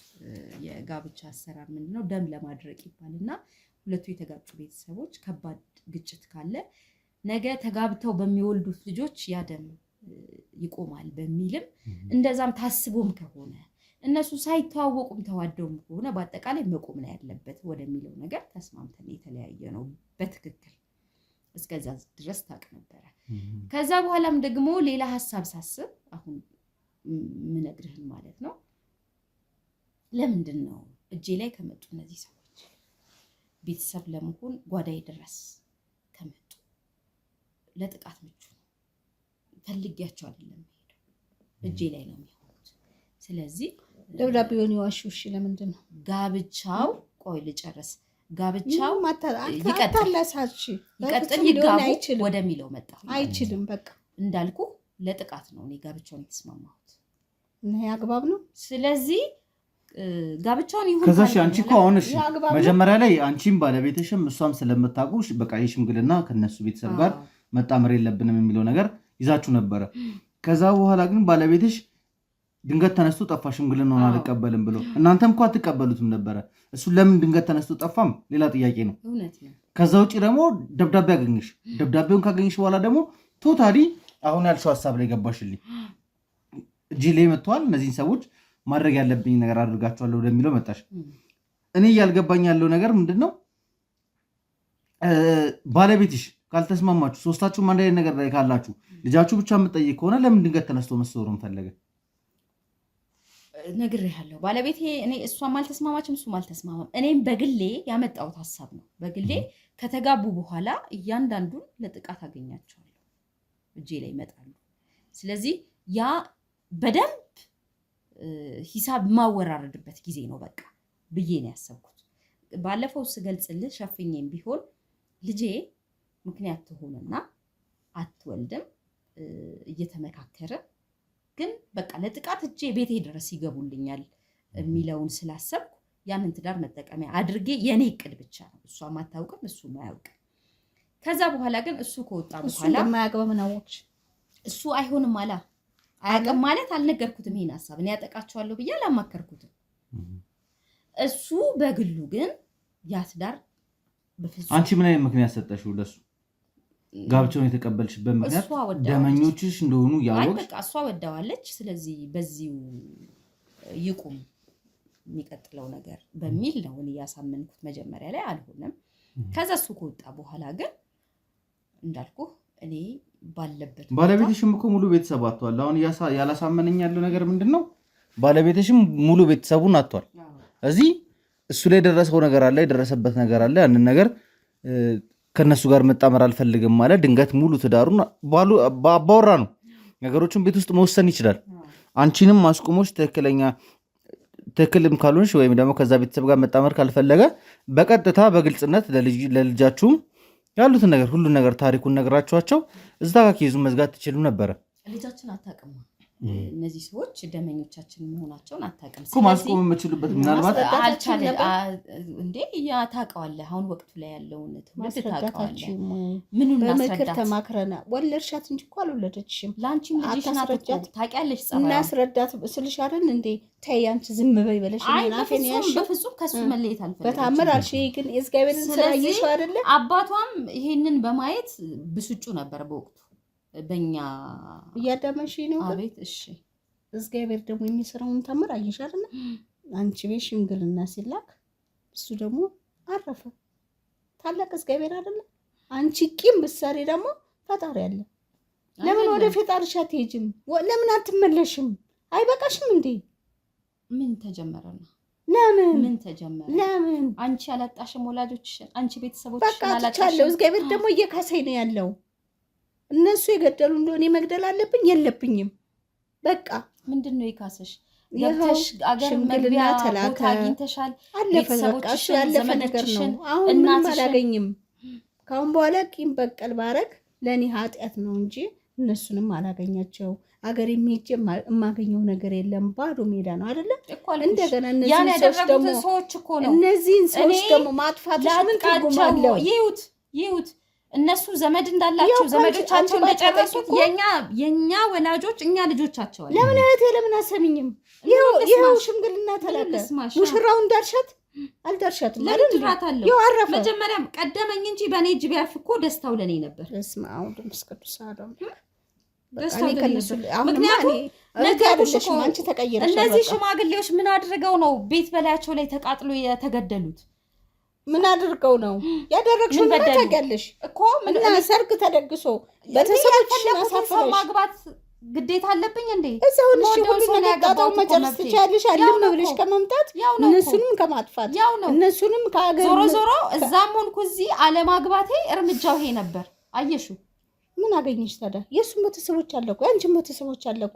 የጋብቻ አሰራር ምንድነው ደም ለማድረቅ ይባልና ሁለቱ የተጋጩ ቤተሰቦች ከባድ ግጭት ካለ ነገ ተጋብተው በሚወልዱት ልጆች ያ ደም ይቆማል በሚልም እንደዛም ታስቦም ከሆነ እነሱ ሳይተዋወቁም ተዋደውም ከሆነ በአጠቃላይ መቆም ላይ ያለበት ወደሚለው ነገር ተስማምተን የተለያየ ነው በትክክል እስከዛ ድረስ ታውቅ ነበረ። ከዛ በኋላም ደግሞ ሌላ ሐሳብ ሳስብ አሁን ምነግርህን ማለት ነው ለምንድን ነው እጄ ላይ ከመጡ እነዚህ ሰዎች ቤተሰብ ለመሆን ጓዳዬ ድረስ ከመጡ ለጥቃት ምቹ ነው። ፈልጊያቸው አይደለም ሄደው እጄ ላይ ነው የሚሆኑት። ስለዚህ ደብዳቤውን ይዋሹሽ ለምንድን ነው? ጋብቻው ቆይ ልጨርስ። ጋብቻው ይቀጥል ይጋቡ ወደሚለው መጣ። አይችልም በቃ እንዳልኩ ለጥቃት ነው እኔ ጋብቻውን የተስማማሁት እና ያግባብ ነው። ስለዚህ ጋብቻውን ይሁን ከዛሽ አንቺ እኮ አሁን እሺ መጀመሪያ ላይ አንቺም ባለቤትሽም እሷም ስለምታውቁሽ በቃ የሽምግልና ከነሱ ቤተሰብ ጋር መጣመር የለብንም የሚለው ነገር ይዛችሁ ነበረ። ከዛ በኋላ ግን ባለቤትሽ ድንገት ተነስቶ ጠፋ ሽምግልናውን አልቀበልም ብሎ እናንተም እኮ አትቀበሉትም ነበረ። እሱ ለምን ድንገት ተነስቶ ጠፋም ሌላ ጥያቄ ነው። ከዛ ውጪ ደግሞ ደብዳቤ አገኘሽ። ደብዳቤውን ካገኘሽ በኋላ ደግሞ ቶታሊ አሁን ያልሽው ሐሳብ ላይ ገባሽልኝ። እጅ ላይ መጥቷል እነዚህን ሰዎች ማድረግ ያለብኝ ነገር አድርጋቸዋለሁ ወደሚለው መጣሽ። እኔ ያልገባኝ ያለው ነገር ምንድነው ባለቤትሽ ካልተስማማችሁ ሶስታችሁም አንድ አይነት ነገር ላይ ካላችሁ ልጃችሁ ብቻ የምትጠይቅ ከሆነ ለምን ድንገት ተነስቶ መስወሩን ፈለገ? ነግሬሃለሁ ባለቤቴ እኔ እሷም አልተስማማችም እሱም አልተስማማም። እኔም በግሌ ያመጣሁት ሐሳብ ነው። በግሌ ከተጋቡ በኋላ እያንዳንዱን ለጥቃት አገኛቸዋለሁ እጄ ላይ ይመጣሉ። ስለዚህ ያ በደንብ ሂሳብ ማወራረድበት ጊዜ ነው በቃ ብዬ ነው ያሰብኩት። ባለፈው ስገልጽልህ ሸፍኜም ቢሆን ልጄ ምክንያት ትሆንና አትወልድም እየተመካከረ ግን በቃ ለጥቃት እጄ ቤቴ ድረስ ይገቡልኛል የሚለውን ስላሰብኩ ያንን ትዳር መጠቀሚያ አድርጌ የኔ እቅድ ብቻ ነው። እሷም አታውቅም እሱም አያውቅም። ከዛ በኋላ ግን እሱ ከወጣ በኋላ እንደማያገባ ምን አወቅሽ? እሱ አይሆንም አላ አያውቅም ማለት አልነገርኩትም። ይሄን ሐሳብ እኔ ያጠቃቸዋለሁ ብዬ አላማከርኩትም። እሱ በግሉ ግን ያ ትዳር በፍጹም አንቺ ምን አይነት ምክንያት ሰጠሽው ለሱ? ጋብቻውን የተቀበልሽበት ምክንያት ደመኞችሽ እንደሆኑ ያወቅሽ? በቃ እሷ ወዳዋለች። ስለዚህ በዚሁ ይቁም የሚቀጥለው ነገር በሚል ነው እኔ ያሳመንኩት። መጀመሪያ ላይ አልሆነም። ከዛ እሱ ከወጣ በኋላ ግን እንዳልኩ እኔ ባለበት ባለቤትሽም እኮ ሙሉ ቤተሰብ አጥቷል። አሁን ያላሳመነኝ ያለው ነገር ምንድነው ባለቤትሽም ሙሉ ቤተሰቡን አጥቷል። እዚህ እሱ ላይ የደረሰው ነገር አለ፣ የደረሰበት ነገር አለ። ያንን ነገር ከነሱ ጋር መጣመር አልፈልግም ማለት ድንገት ሙሉ ትዳሩን አባወራ ነው። ነገሮችን ቤት ውስጥ መወሰን ይችላል። አንቺንም ማስቆሞች ትክክልም ካልሆንሽ ወይም ደግሞ ከዛ ቤተሰብ ጋር መጣመር ካልፈለገ በቀጥታ በግልጽነት ለልጃችሁም ያሉትን ነገር ሁሉን ነገር ታሪኩን ነግራችኋቸው እዛ ጋር ከይዙ መዝጋት ትችሉ ነበረ። ልጃችን አታውቅም። እነዚህ ሰዎች ደመኞቻችን መሆናቸውን አታውቅም። እኮ ማስቆም የምችሉበት ምናልባት አልቻለ እንዴ ያ ታውቀዋለህ። አሁን ወቅቱ ላይ ያለውን ትውልድ ታውቀዋለህ። ምኑን በምክር ተማክረና ወለድሻት እንጂ እኮ አልወለደችሽም። ላንቺም ልጅሽ ናት እኮ ታውቂያለሽ። ጸባይ እናስረዳት ስልሽ አይደል እንዴ? ተይ አንቺ ዝም በይ በለሽ ናፌን ያሽ በፍጹም ከሱ መለየት አልፈልግም። በታምር አልሽ ግን የእግዚአብሔርን ስራ ይሽው አይደለ? አባቷም ይሄንን በማየት ብስጩ ነበር በወቅቱ በእኛ እያዳመሽ ነው። አቤት እሺ። እግዚአብሔር ደግሞ የሚሰራውን ታምር አየሽ አይደል? አንቺ ቤት ሽምግልና ሲላክ እሱ ደግሞ አረፈ። ታላቅ እግዚአብሔር አይደል? አንቺ ቂም ብትሰሪ ደግሞ ፈጣሪ አለ። ለምን ወደ ፈጣሪሽ አትሄጂም? ለምን አትመለሽም? አይበቃሽም እንዴ? ምን ተጀመረና ምን ተጀመረ? ለምን አንቺ አላጣሽም ወላጆችሽን? አንቺ ቤተሰቦችሽን አላጣሽም? እግዚአብሔር ደግሞ እየካሰኝ ነው ያለው። እነሱ የገደሉ እንደሆነ መግደል አለብኝ የለብኝም? በቃ ምንድነው የካሰሽ? ገብተሽ አገር መግቢያ ቦታ አግኝተሻል። አለፈ በቃ እሱ ያለፈ ነገር ነው። አሁን ምንም አላገኝም። ካሁን በኋላ ቂም በቀል ባረግ ለእኔ ኃጢአት ነው እንጂ እነሱንም አላገኛቸው አገር የሚሄድ የማገኘው ነገር የለም። ባዶ ሜዳ ነው አይደለ? እንደገና እነዚህን ሰዎች ደግሞ ማጥፋት ምን ትርጉም አለው? ይሁት እነሱ ዘመድ እንዳላቸው ዘመዶቻቸው እንደጨረሱት የኛ ወላጆች እኛ ልጆቻቸው አለ። ለምን እህቴ ለምን አሰሚኝም? ይኸው ሽምግልና ተላከ። ሙሽራው እንዳልሻት አልዳርሻትም አይደል? ይኸው አረፈ። መጀመሪያም ቀደመኝ እንጂ በእኔ እጅ ቢያርፍ እኮ ደስታው ለኔ ነበር። እስማ አሁን ደስ ቅዱስ አደም እነዚህ ሽማግሌዎች ምን አድርገው ነው ቤት በላያቸው ላይ ተቃጥሎ የተገደሉት? ምን አድርገው ነው ያደረግሽው? ምን ታውቂያለሽ እኮ ምን ሰርግ ተደግሶ ቤተሰቦችሽን አሳፍረሽ ማግባት ግዴታ አለብኝ እንዴ? እዛውን እሺ ሁሉ ነገር መጨረስ ትችያለሽ። አለም ብለሽ ከመምጣት እነሱንም ከማጥፋት እነሱንም ከሀገር ዞሮ እዛም ሆንኩ እዚህ አለማግባቴ እርምጃው ይሄ ነበር። አየሹ ምን አገኘሽ ታዲያ? የእሱም ቤተሰቦች አለቁ፣ የአንቺም ቤተሰቦች አለቁ።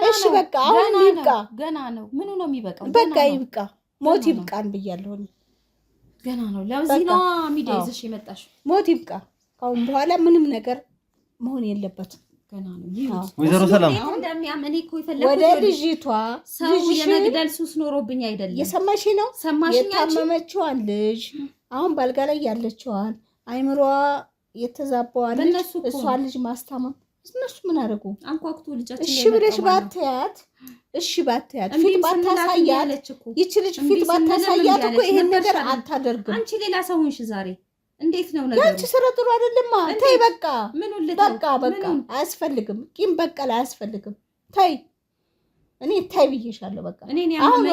እሺ በቃ አሁን ይብቃ። ገና ነው። ምኑ ነው የሚበቃው? በቃ ይብቃ፣ ሞት ይብቃን ብያለሁ። ገና ነው። ለዚህ ነው ሚዲያ ይዘሽ የመጣሽ። ሞት ይብቃ። ካሁን በኋላ ምንም ነገር መሆን የለበትም። ገና ነው። ወይዘሮ ሰላም እንደሚያመኔ እኮ የፈለኩት ወደ ልጅቷ ሰው የመግደል ሱስ ኖሮብኝ አይደለም። የሰማሽ ነው። የታመመችዋን ልጅ አሁን ባልጋ ላይ ያለችዋን አይምሮዋ የተዛባዋል እሷን ልጅ ማስታመም እነሱ ምን አደረጉ? አንኳኩቶ ልጃችን እሺ ብለሽ ባታያት ፊት ባታሳያት ይቺ ልጅ ፊት ባታሳያት እኮ ይሄን ነገር አታደርግም። አንቺ ሌላ ሰው ሆንሽ ዛሬ። እንዴት ነው ነገሩ? ያንቺ ስራ ጥሩ አይደለማ። ተይ በቃ በቃ አያስፈልግም። ቂም በቀል አያስፈልግም። ተይ እኔ ታይ ብዬሻለሁ። በቃ አሁን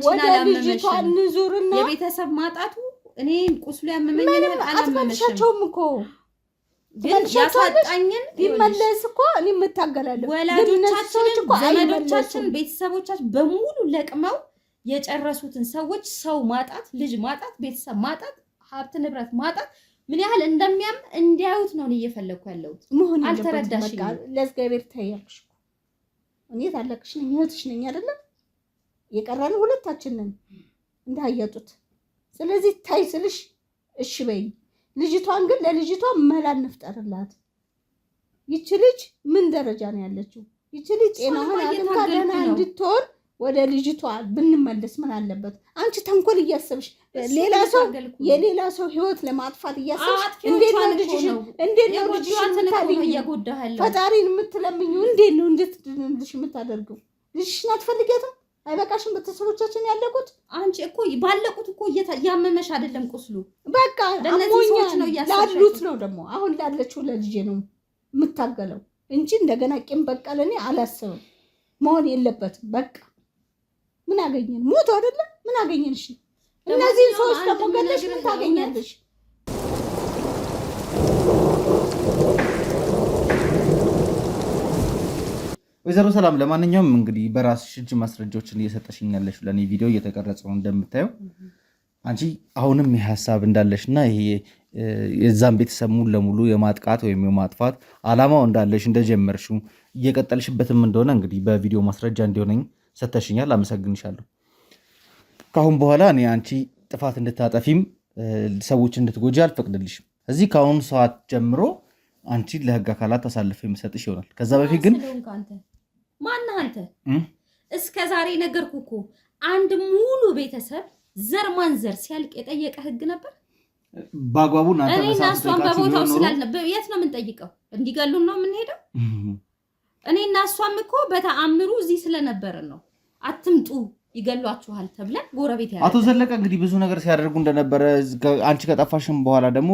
ወደ ልጅቷ እንዙርና የቤተሰብ ማጣቱ እኔ ቁስሉ ያመመኝ ነገር አላመመሽም እኮ ግን ያሳጣኝን ቢመለስ እኮ እኔ የምታገላለሁ። ወላጆቻችን ዘመዶቻችን ቤተሰቦቻችን በሙሉ ለቅመው የጨረሱትን ሰዎች ሰው ማጣት፣ ልጅ ማጣት፣ ቤተሰብ ማጣት፣ ሀብት ንብረት ማጣት ምን ያህል እንደሚያም እንዲያዩት ነው እየፈለኩ ያለሁት። አልተረዳሽኝ። ለእግዚአብሔር ታያልሽ እኮ እኔ ታለቅሽ ነኝ፣ እህትሽ ነኝ አይደለ? የቀረን ሁለታችን ነን እንዳያጡት። ስለዚህ ታይ ስልሽ እሺ በይ። ልጅቷን ግን ለልጅቷ መላ እንፍጠርላት። ይቺ ልጅ ምን ደረጃ ነው ያለችው? ይቺ ልጅ ጤናዋን አግኝታ ደህና እንድትሆን ወደ ልጅቷ ብንመለስ ምን አለበት? አንቺ ተንኮል እያሰብሽ የሌላ ሰው ህይወት ለማጥፋት እያሰብሽ እንዴት ነው ልጅሽን ፈጣሪን የምትለምኙ? እንዴት ነው እንድትድንልሽ የምታደርገው? ልጅሽን አትፈልጊያትም? አይበቃሽም? ቤተሰቦቻችን ያለቁት አንቺ እኮ ባለቁት እኮ ያመመሽ አይደለም ቁስሉ። በቃ አሞኛል ላሉት ነው ደግሞ አሁን ላለችው ለልጄ ነው የምታገለው እንጂ እንደገና ቂም በቀል እኔ አላስብም። መሆን የለበትም። በቃ ምን አገኘን? ሞቱ አይደለም ምን አገኘን? እሺ እነዚህን ሰዎች ደግሞ ገለሽ ምን ታገኛለሽ? ወይዘሮ ሰላም ለማንኛውም እንግዲህ በራስሽ እጅ ማስረጃዎችን እየሰጠሽኝ ያለሽ ለኔ ቪዲዮ እየተቀረጸው እንደምታየው አንቺ አሁንም የሐሳብ እንዳለሽና ይሄ የዛን ቤተሰብ ሙሉ ለሙሉ የማጥቃት ወይም የማጥፋት አላማው እንዳለሽ እንደጀመርሽው እየቀጠልሽበትም እንደሆነ እንግዲህ በቪዲዮ ማስረጃ እንዲሆነኝ ሰተሽኛል። አመሰግንሻለሁ። ካሁን በኋላ እኔ አንቺ ጥፋት እንድታጠፊም ሰዎች እንድትጎጂ አልፈቅድልሽም። እዚህ ካሁን ሰዓት ጀምሮ አንቺ ለህግ አካላት አሳልፈ የምሰጥሽ ይሆናል። ከዛ በፊት ግን ማነህ አንተ? እስከ ዛሬ ነገርኩ እኮ አንድ ሙሉ ቤተሰብ ዘር ማንዘር ሲያልቅ የጠየቀ ህግ ነበር። ባጓቡ እኔና እሷን በቦታው ስላልነበር የት ነው የምንጠይቀው? እንዲገሉን ነው የምንሄደው? እኔና እሷም እኮ በተአምሩ እዚህ ስለነበርን ነው አትምጡ ይገሏችኋል ተብለን ጎረቤት ያለ አቶ ዘለቀ እንግዲህ ብዙ ነገር ሲያደርጉ እንደነበረ አንቺ ከጠፋሽም በኋላ ደግሞ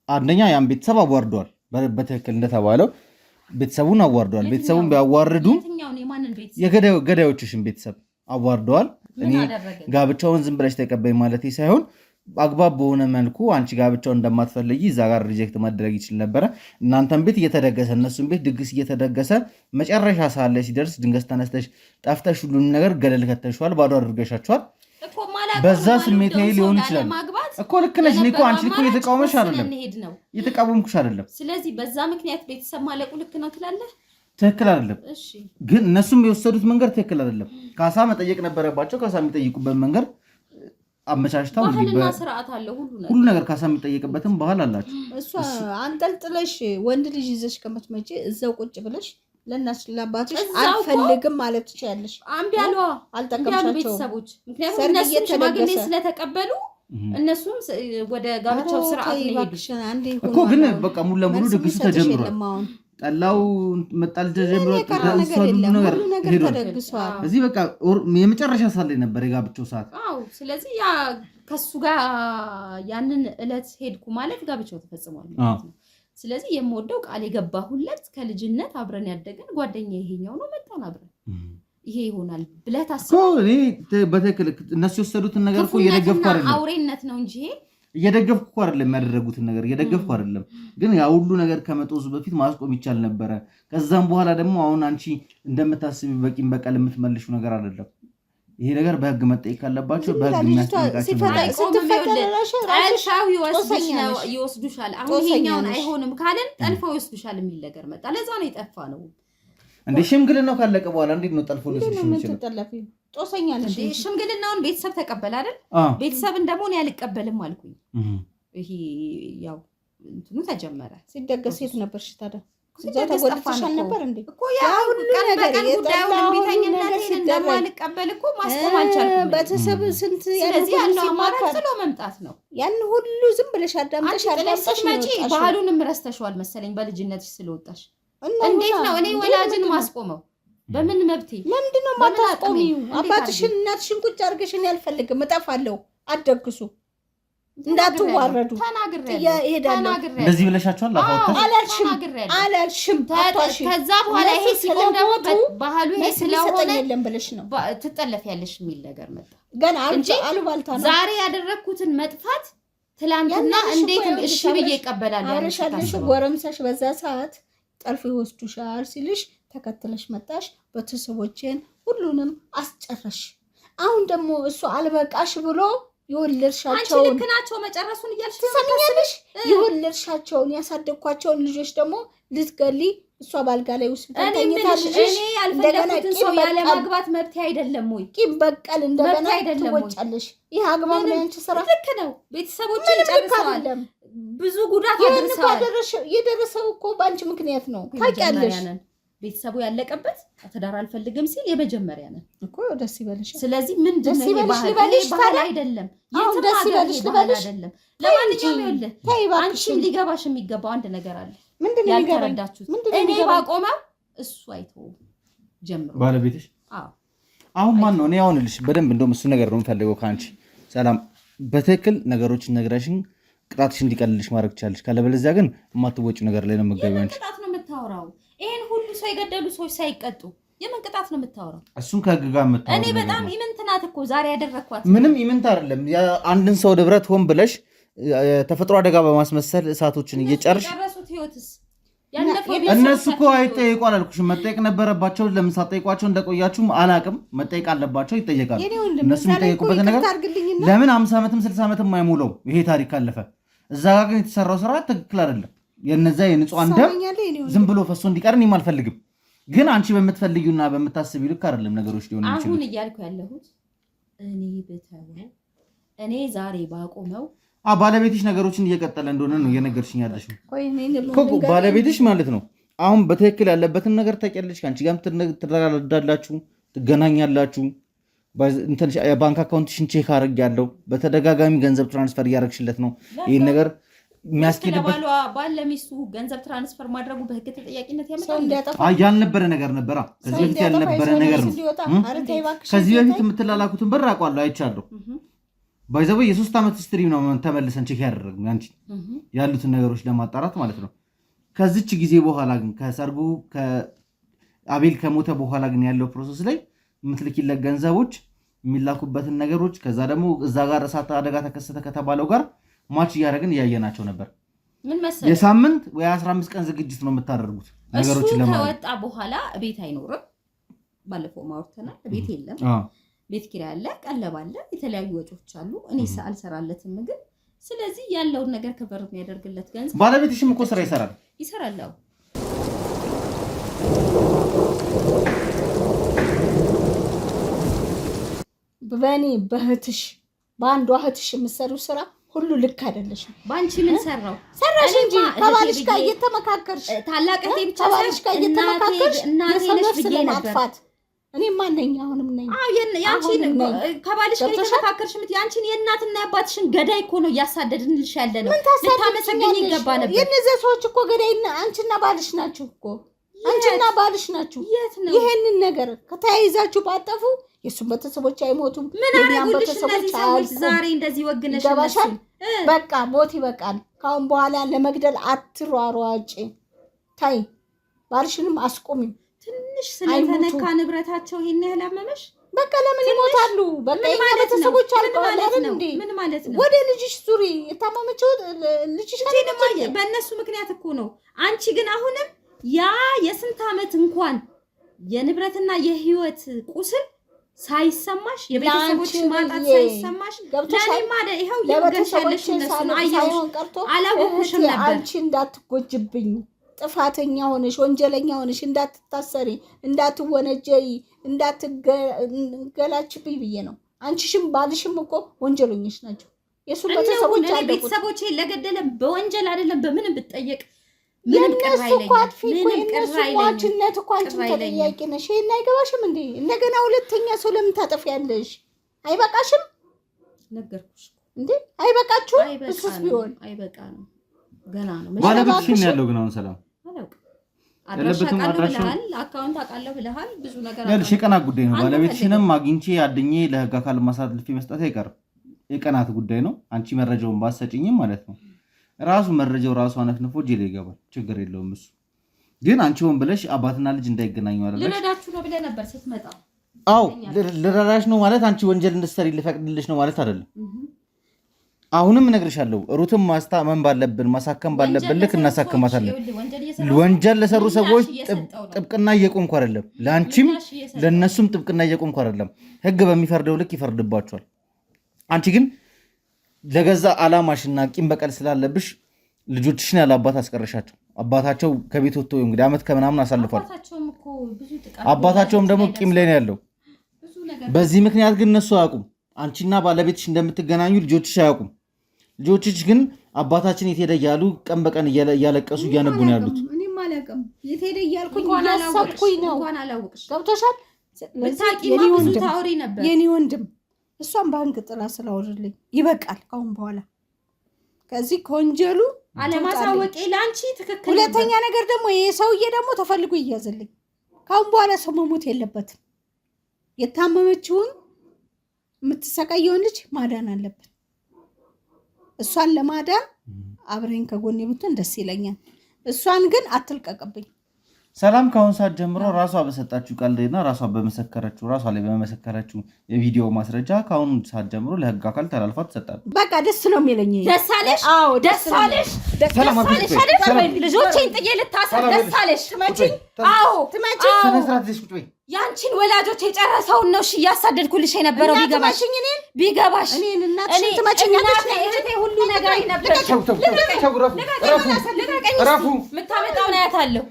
አንደኛ ያን ቤተሰብ አዋርደዋል። በትክክል እንደተባለው ቤተሰቡን አዋርደዋል። ቤተሰቡን ቢያዋርዱም የገዳዮችሽን ቤተሰብ አዋርደዋል። እኔ ጋብቻውን ዝም ብለሽ ተቀበይ ማለት ሳይሆን አግባብ በሆነ መልኩ አንቺ ጋብቻውን እንደማትፈልጊ እዛ ጋር ሪጀክት ማድረግ ይችል ነበረ። እናንተም ቤት እየተደገሰ እነሱም ቤት ድግስ እየተደገሰ መጨረሻ ሳለ ሲደርስ ድንገት ተነስተሽ ጠፍተሽ ሁሉንም ነገር ገለል ከተሽዋል፣ ባዶ አድርገሻቸዋል። በዛ ስሜት ሊሆን ይችላል እኮ ልክ ነሽ። እኔ እኮ አንቺ እኮ እየተቃወመሽ አይደለም፣ እየተቃወምኩሽ አይደለም። ስለዚህ በዛ ምክንያት ቤተሰብ ማለቁ ልክ ነው ትላለህ? ትክክል አይደለም። ግን እነሱም የወሰዱት መንገድ ትክክል አይደለም። ካሳ መጠየቅ ነበረባቸው። ካሳ የሚጠይቁበት መንገድ አመቻችታው ባህልና ስርዓት አለ ሁሉ ነገር ካሳ የሚጠየቅበትም ባህል አላችሁ። እሷ አንጠልጥለሽ ወንድ ልጅ ይዘሽ ከመትመጪ እዛው ቁጭ ብለሽ ለእናትሽ ለአባትሽ አልፈልግም ማለት ትችያለሽ። አምቢ አሉ አልጠቀምሻቸው ቤተሰቦች። ምክንያቱም እነሱ ሽማግሌ ስለተቀበሉ እነሱም ወደ ጋብቻው ስርዓት ነው ሄዱ እኮ። ግን በቃ ሙሉ ለሙሉ ድግሱ ተጀምሯል። ጠላው መጣል ተጀምሯል። ነገር ተደግሷል። እዚህ በቃ የመጨረሻ ሰዓት ላይ ነበር የጋብቻው ሰዓት። አዎ። ስለዚህ ያ ከሱ ጋር ያንን እለት ሄድኩ ማለት ጋብቻው ተፈጽሟል ማለት ነው። ስለዚህ የምወደው ቃል የገባሁለት ከልጅነት አብረን ያደገን ጓደኛ ይሄኛው ነው። መጣን አብረን ይሄ ይሆናል ብለህ ታስበው። እኔ በትክክል እነሱ የወሰዱትን ነገር እኮ እየደገፍኩ አይደለም፣ አውሬነት ነው እንጂ እየደገፍኩ አይደለም። ያደረጉትን ነገር እየደገፍኩ አይደለም። ግን ያ ሁሉ ነገር ከመጦዙ በፊት ማስቆም ይቻል ነበረ። ከዛም በኋላ ደግሞ አሁን አንቺ እንደምታስቢ በቂም በቀል የምትመልሹ ነገር አይደለም። ይሄ ነገር በህግ መጠየቅ ካለባቸው በህግ የሚያስጠይቃቸው ጠልፋው ይወስዱሻል። አሁን ይሄኛውን አይሆንም ካለን ጠልፋው ይወስዱሻል የሚል ነገር መጣ። ለዛ ነው የጠፋ ነው እንዴ። ሽምግልናው ካለቀ በኋላ እንዴት ነው ጠልፎ ልጅሽ የሚችለው? ጦሰኛ ነሽ። ሽምግልናውን ቤተሰብ ተቀበለ አይደል? ቤተሰብን ደግሞ እኔ አልቀበልም አልኩኝ። ይሄ ያው እንትኑ ተጀመረ። ሲደገስ ሴት ነበርሽ ታዲያ እዛው ተጎድተሻል ነበር እንዴ? እኮ ያ ሁሉ ነገር ጉዳዩን ቢተኝነቴን እንደማልቀበል እኮ ማስቆም አልቻልኩም። ቤተሰብ ስንት ስለዚህ ያለው አማራጭ ጥሎ መምጣት ነው። ያን ሁሉ ዝም ብለሽ አዳምጠሽ መጪ ባህሉንም ረስተሽዋል መሰለኝ በልጅነትሽ ስለወጣሽ። እንዴት ነው እኔ ወላጅን ማስቆመው? በምን መብቴ? ለምንድነው ማታስቆሚው? አባትሽን እናትሽን ቁጭ አድርገሽን ያልፈልግም እጠፋለሁ አትደግሱ እንዳትዋረዱ እንደዚህ ብለሻቸዋል። አላልሽም። ከዛ በኋላ ይሄ ሲቆም ደግሞ ባህሉ ይሄ ስለሆነ የለም ብለሽ ነው ትጠለፊያለሽ የሚል ነገር መጣ። ገና አሉባልታ ነው። ዛሬ ያደረግኩትን መጥፋት ትላንትና እንዴት እሺ ብዬ እቀበላለሁ? አረሻለሽ ጎረምሳሽ በዛ ሰዓት ጠልፎ ይወስዱሻል ሲልሽ ተከትለሽ መጣሽ። ቤተሰቦቼን ሁሉንም አስጨረሽ። አሁን ደግሞ እሱ አልበቃሽ ብሎ የወለድሻቸውን ልክ ናቸው መጨረሱን እያልሽ ትሰሚኛለሽ። የወለድሻቸውን ያሳደግኳቸውን ልጆች ደግሞ ልትገሊ እሷ ባልጋ ላይ ሆስፒታል ተኝታለሽ። እኔ ያልፈለኩትን ሰው ያለ ማግባት መብት አይደለም ወይ? ቂም በቀል እንደገና ትወጫለሽ። ይሄ አግባብ ነው ያንቺ ስራ? ልክ ነው። ቤተሰቦችን ጨርሰዋል። ብዙ ጉዳት አድርሰዋል። የደረሰው እኮ በአንቺ ምክንያት ነው ታውቂያለሽ። ቤተሰቡ ያለቀበት ትዳር አልፈልግም ሲል የመጀመሪያ ነን እኮ። ደስ ይበልሽ። ስለዚህ ምንድነው ባህል አይደለም። አሁን ደስ ይበልሽ ልበልሽ አይደለም። ለማንኛውም ይኸውልህ አንቺም ሊገባሽ የሚገባው አንድ ነገር አለ። ምንድነው ያልተረዳችሁት? እኔ ባቆመው እሱ አይተው ጀምሮ ባለቤትሽ። አሁን ማን ነው? እኔ አሁንልሽ በደንብ እንደውም እሱ ነገር ነው የምፈልገው ከአንቺ። ሰላም በትክክል ነገሮችን ነግራሽን ቅጣትሽ እንዲቀልልሽ ማድረግ ትችላለሽ። ካለበለዚያ ግን የማትወጪው ነገር ላይ ነው የምትገቢው አንቺ። ቅጣት ነው የምታወራው? ይሄን ሁሉ ሰው የገደሉ ሰዎች ሳይቀጡ የምን ቅጣት ነው የምታወራው? እሱን ከህግ ጋር የምታወራው እኔ በጣም ኢምንት ናት እኮ ዛሬ ያደረኳት። ምንም ኢምንት አይደለም። አንድን ሰው ንብረት ሆን ብለሽ ተፈጥሮ አደጋ በማስመሰል እሳቶችን እየጨርሽ ጨረሱት። ህይወትስ እነሱ እኮ አይጠየቁ አላልኩሽም? መጠየቅ ነበረባቸው። ለምን ሳትጠይቋቸው እንደቆያችሁም አላቅም። መጠየቅ አለባቸው፣ ይጠየቃሉ። እነሱ የሚጠየቁበት ነገር ለምን 50 ዓመትም 60 ዓመትም አይሞላው ይሄ ታሪክ ካለፈ። እዛ ጋር ግን የተሰራው ስራ ትክክል አይደለም። የነዛ የንጹሃን ደም ዝም ብሎ ፈሶ እንዲቀር እኔም አልፈልግም። ግን አንቺ በምትፈልጊውና በምታስቢው ልክ አይደለም ነገሮች ሊሆኑ ይችላሉ። አሁን እያልኩ ያለሁት እኔ በተወው እኔ ዛሬ ባቆመው ባለቤትሽ ነገሮችን እየቀጠለ እንደሆነ ነው እየነገርሽኝ ያለሽ እኮ። ባለቤትሽ ማለት ነው አሁን በትክክል ያለበትን ነገር ታውቂያለሽ። ከአንቺ ጋርም ትረዳዳላችሁ፣ ትገናኛላችሁ። ባንክ አካውንትሽን ቼክ አድርጌያለሁ። በተደጋጋሚ ገንዘብ ትራንስፈር እያደረግሽለት ነው። ይህን ነገር የሚያስኬድበት ባለሚስቱ ገንዘብ ትራንስፈር ማድረጉ በህግ ተጠያቂነት ያመጣል? ያልነበረ ነገር ነበረ። ከዚህ በፊት ያልነበረ ነገር ነው። ከዚህ በፊት የምትላላኩትን ብር አውቃለሁ፣ አይቻለሁ። ባይዘው የ3 ዓመት ስትሪም ነው ተመልሰን ቼክ ያደረግነው አንቺ ያሉትን ነገሮች ለማጣራት ማለት ነው። ከዚች ጊዜ በኋላ ግን ከሰርጉ አቤል ከሞተ በኋላ ግን ያለው ፕሮሰስ ላይ የምትልኪለት ገንዘቦች የሚላኩበትን ነገሮች ከዛ ደግሞ እዛ ጋር እሳት አደጋ ተከሰተ ከተባለው ጋር ማች እያደረግን እያየናቸው ነበር። ምን መሰለህ የሳምንት ወይ 15 ቀን ዝግጅት ነው የምታደርጉት ነገሮችን ለማለት። ከወጣ በኋላ ቤት አይኖርም። ባለፈው ማውርተናል። ቤት የለም። ቤት ኪራይ አለ፣ ቀለብ አለ፣ የተለያዩ ወጪዎች አሉ። እኔ አልሰራለትም ምግብ። ስለዚህ ያለውን ነገር ከበር የሚያደርግለት ገንዘብ ባለቤትሽም እኮ ስራ ይሰራል። በእኔ በእህትሽ በአንዷ እህትሽ የምትሰሪው ስራ ሁሉ ልክ አይደለሽም። ባንቺ ምን ሰራሽ እንጂ ከባልሽ ጋር እየተመካከርሽ ታላቀቴ ብቻ ከባልሽ ጋር እየተመካከርሽ የሰው ነፍስ ለማጥፋት እኔ ማንነኝ አሁንም ነኝ። ያንቺን ከባልሽ ጋር እየተመካከርሽ ያንቺን የእናትና የአባትሽን ገዳይ እኮ ነው እያሳደድንልሽ ያለ ነው። ልታመሰግኝ ይገባ ነበር። የነዚህ ሰዎች እኮ ገዳይና አንቺና ባልሽ ናችሁ እኮ አንቺና ባልሽ ናችሁ። ይሄንን ነገር ከተያይዛችሁ ባጠፉ የሱም ቤተሰቦች አይሞቱም። የኛም ቤተሰቦች ዛሬ እንደዚህ ወግነሽ ይገባሻል። በቃ ሞት ይበቃል። ካሁን በኋላ ለመግደል አትሯሯጪ። ታይ ባልሽንም አስቆሚ። ትንሽ ስለተነካ ንብረታቸው ይሄን ያህል አመመሽ? በቃ ለምን ይሞታሉ? በቃ የኛ ቤተሰቦች አልቀዋል አይደል እንዴ? ምን ማለት ነው? ወደ ልጅሽ ዙሪ። የታመመችው ልጅሽ በእነሱ ምክንያት እኮ ነው። አንቺ ግን አሁንም ያ የስንት ዓመት እንኳን የንብረትና የህይወት ቁስል ሳይሰማሽ የቤተሰቦች ማጣት ሳይሰማሽ ለኔማ ይሄው የወገንሻለሽ እነሱ ነው አየሁሽ አላወኩሽም ነበር። አንቺ እንዳትጎጅብኝ ጥፋተኛ ሆነሽ ወንጀለኛ ሆነሽ እንዳትታሰሪ እንዳትወነጀይ እንዳትገላችብኝ ብዬ ነው። አንቺሽም ባልሽም እኮ ወንጀለኞች ናቸው። የሱ ቤተሰቦች አለ ቤተሰቦች ለገደለ በወንጀል አይደለም በምንም ብትጠየቅ ምንም ቅር አይለኝም። ምንም ቅር አይለኝም። ዋችነት እኮ አንቺ ተጠያቂ ነሽ። ይሄን አይገባሽም እንዴ? እንደገና ሁለተኛ ሰው ለምን ታጠፊያለሽ? አይበቃሽም? ነገርኩሽ እንዴ አይበቃችሁ? እሱስ ቢሆን አይበቃ ነው ገና ነው። ባለቤትሽን ያለው ግን አሁን ሰላም አድራሻ አካውንት አቃለው ብለሃል። ብዙ ነገር ያልሽ የቀናት ጉዳይ ነው። ባለቤትሽንም አግኝቼ አድኜ ለህግ አካል ማሳለፍ መስጠት አይቀርም። የቀናት ጉዳይ ነው። አንቺ መረጃውን ባሰጪኝም ማለት ነው ራሱ መረጃው ራሱ አነፍንፎ ጄል ይገባል። ችግር የለውም። እሱ ግን አንቺ ሆን ብለሽ አባትና ልጅ እንዳይገናኙ አይደለሽ? ልረዳችሁ ነው ብለህ ነበር ስትመጣ። አዎ ልረዳሽ ነው ማለት አንቺ ወንጀል እንድትሰሪ ልፈቅድልሽ ነው ማለት አይደለም። አሁንም እነግርሻለሁ ሩትም ማስታመም ባለብን ማሳከም ባለብን ልክ እናሳክማታለን። ወንጀል ለሰሩ ሰዎች ጥብቅና እየቆምኩ አይደለም። ለአንቺም ለነሱም ጥብቅና እየቆምኩ አይደለም። ህግ በሚፈርደው ልክ ይፈርድባቸዋል። አንቺ ግን ለገዛ አላማሽና ቂም በቀል ስላለብሽ ልጆችሽን ያለ አባት አስቀረሻቸው። አባታቸው ከቤት ወጥቶ እንግዲህ ዓመት ከምናምን አሳልፏል። አባታቸውም ደግሞ ቂም ላይ ነው ያለው። በዚህ ምክንያት ግን እነሱ አያውቁም አንቺና ባለቤትሽ እንደምትገናኙ ልጆችሽ አያውቁም። ልጆችሽ ግን አባታችን የት ሄደ እያሉ ቀን በቀን እያለቀሱ እያነቡ ነው ያሉት። እኔም አላውቅም የት ሄደ እያልኩኝ እያሰብኩኝ ነው። ገብቶሻል? የኔ ወንድም እሷን ባንክ ጥላ ስላወርልኝ ይበቃል። ካሁን በኋላ ከዚህ ከወንጀሉ አለማሳወቄ ለአንቺ ትክክል። ሁለተኛ ነገር ደግሞ ይሄ ሰውዬ ደግሞ ተፈልጎ ይያዝልኝ። ካሁን በኋላ ሰው መሞት የለበትም። የታመመችውን የምትሰቃየውን ልጅ ማዳን አለብን። እሷን ለማዳን አብረን ከጎኔ ብትሆን ደስ ይለኛል። እሷን ግን አትልቀቅብኝ። ሰላም ካሁን ሰዓት ጀምሮ ራሷ በሰጣችሁ ቃልና ራሷ በመሰከረችው ራሷ ላይ በመሰከረችው የቪዲዮ ማስረጃ ካሁን ሰዓት ጀምሮ ለህግ አካል ተላልፋ ትሰጣለች። በቃ ደስ ነው የሚለኝ። ደስ አለሽ? አዎ ደስ አለሽ። ልጆቼን ጥዬ ልታሰር ደስ አለሽ? ትመጪኝ? አዎ ትመጪኝ። ያንቺን ወላጆች የጨረሰውን ነው እያሳደድኩልሽ የነበረው። ቢገባሽ እኔን እናትሽ ትመጪኛለሽ። እህቴ ሁሉ ነገር ነበር። የምታመጣውን አያታለሁ።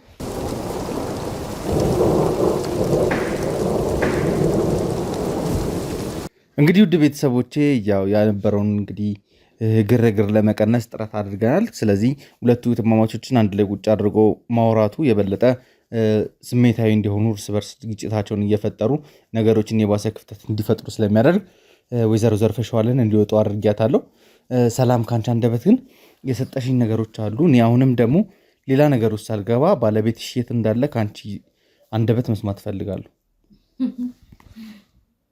እንግዲህ ውድ ቤተሰቦቼ ያው ያነበረውን እንግዲህ ግርግር ለመቀነስ ጥረት አድርገናል። ስለዚህ ሁለቱ እህትማማቾችን አንድ ላይ ቁጭ አድርጎ ማውራቱ የበለጠ ስሜታዊ እንዲሆኑ እርስ በርስ ግጭታቸውን እየፈጠሩ ነገሮችን የባሰ ክፍተት እንዲፈጥሩ ስለሚያደርግ ወይዘሮ ዘርፈሸዋልን እንዲወጡ አድርጊያታለሁ። ሰላም ካንቺ አንደበት ግን የሰጠሽኝ ነገሮች አሉ። እኔ አሁንም ደግሞ ሌላ ነገር ውስጥ ሳልገባ ባለቤትሽ የት እንዳለ ካንቺ አንደበት መስማት ፈልጋለሁ።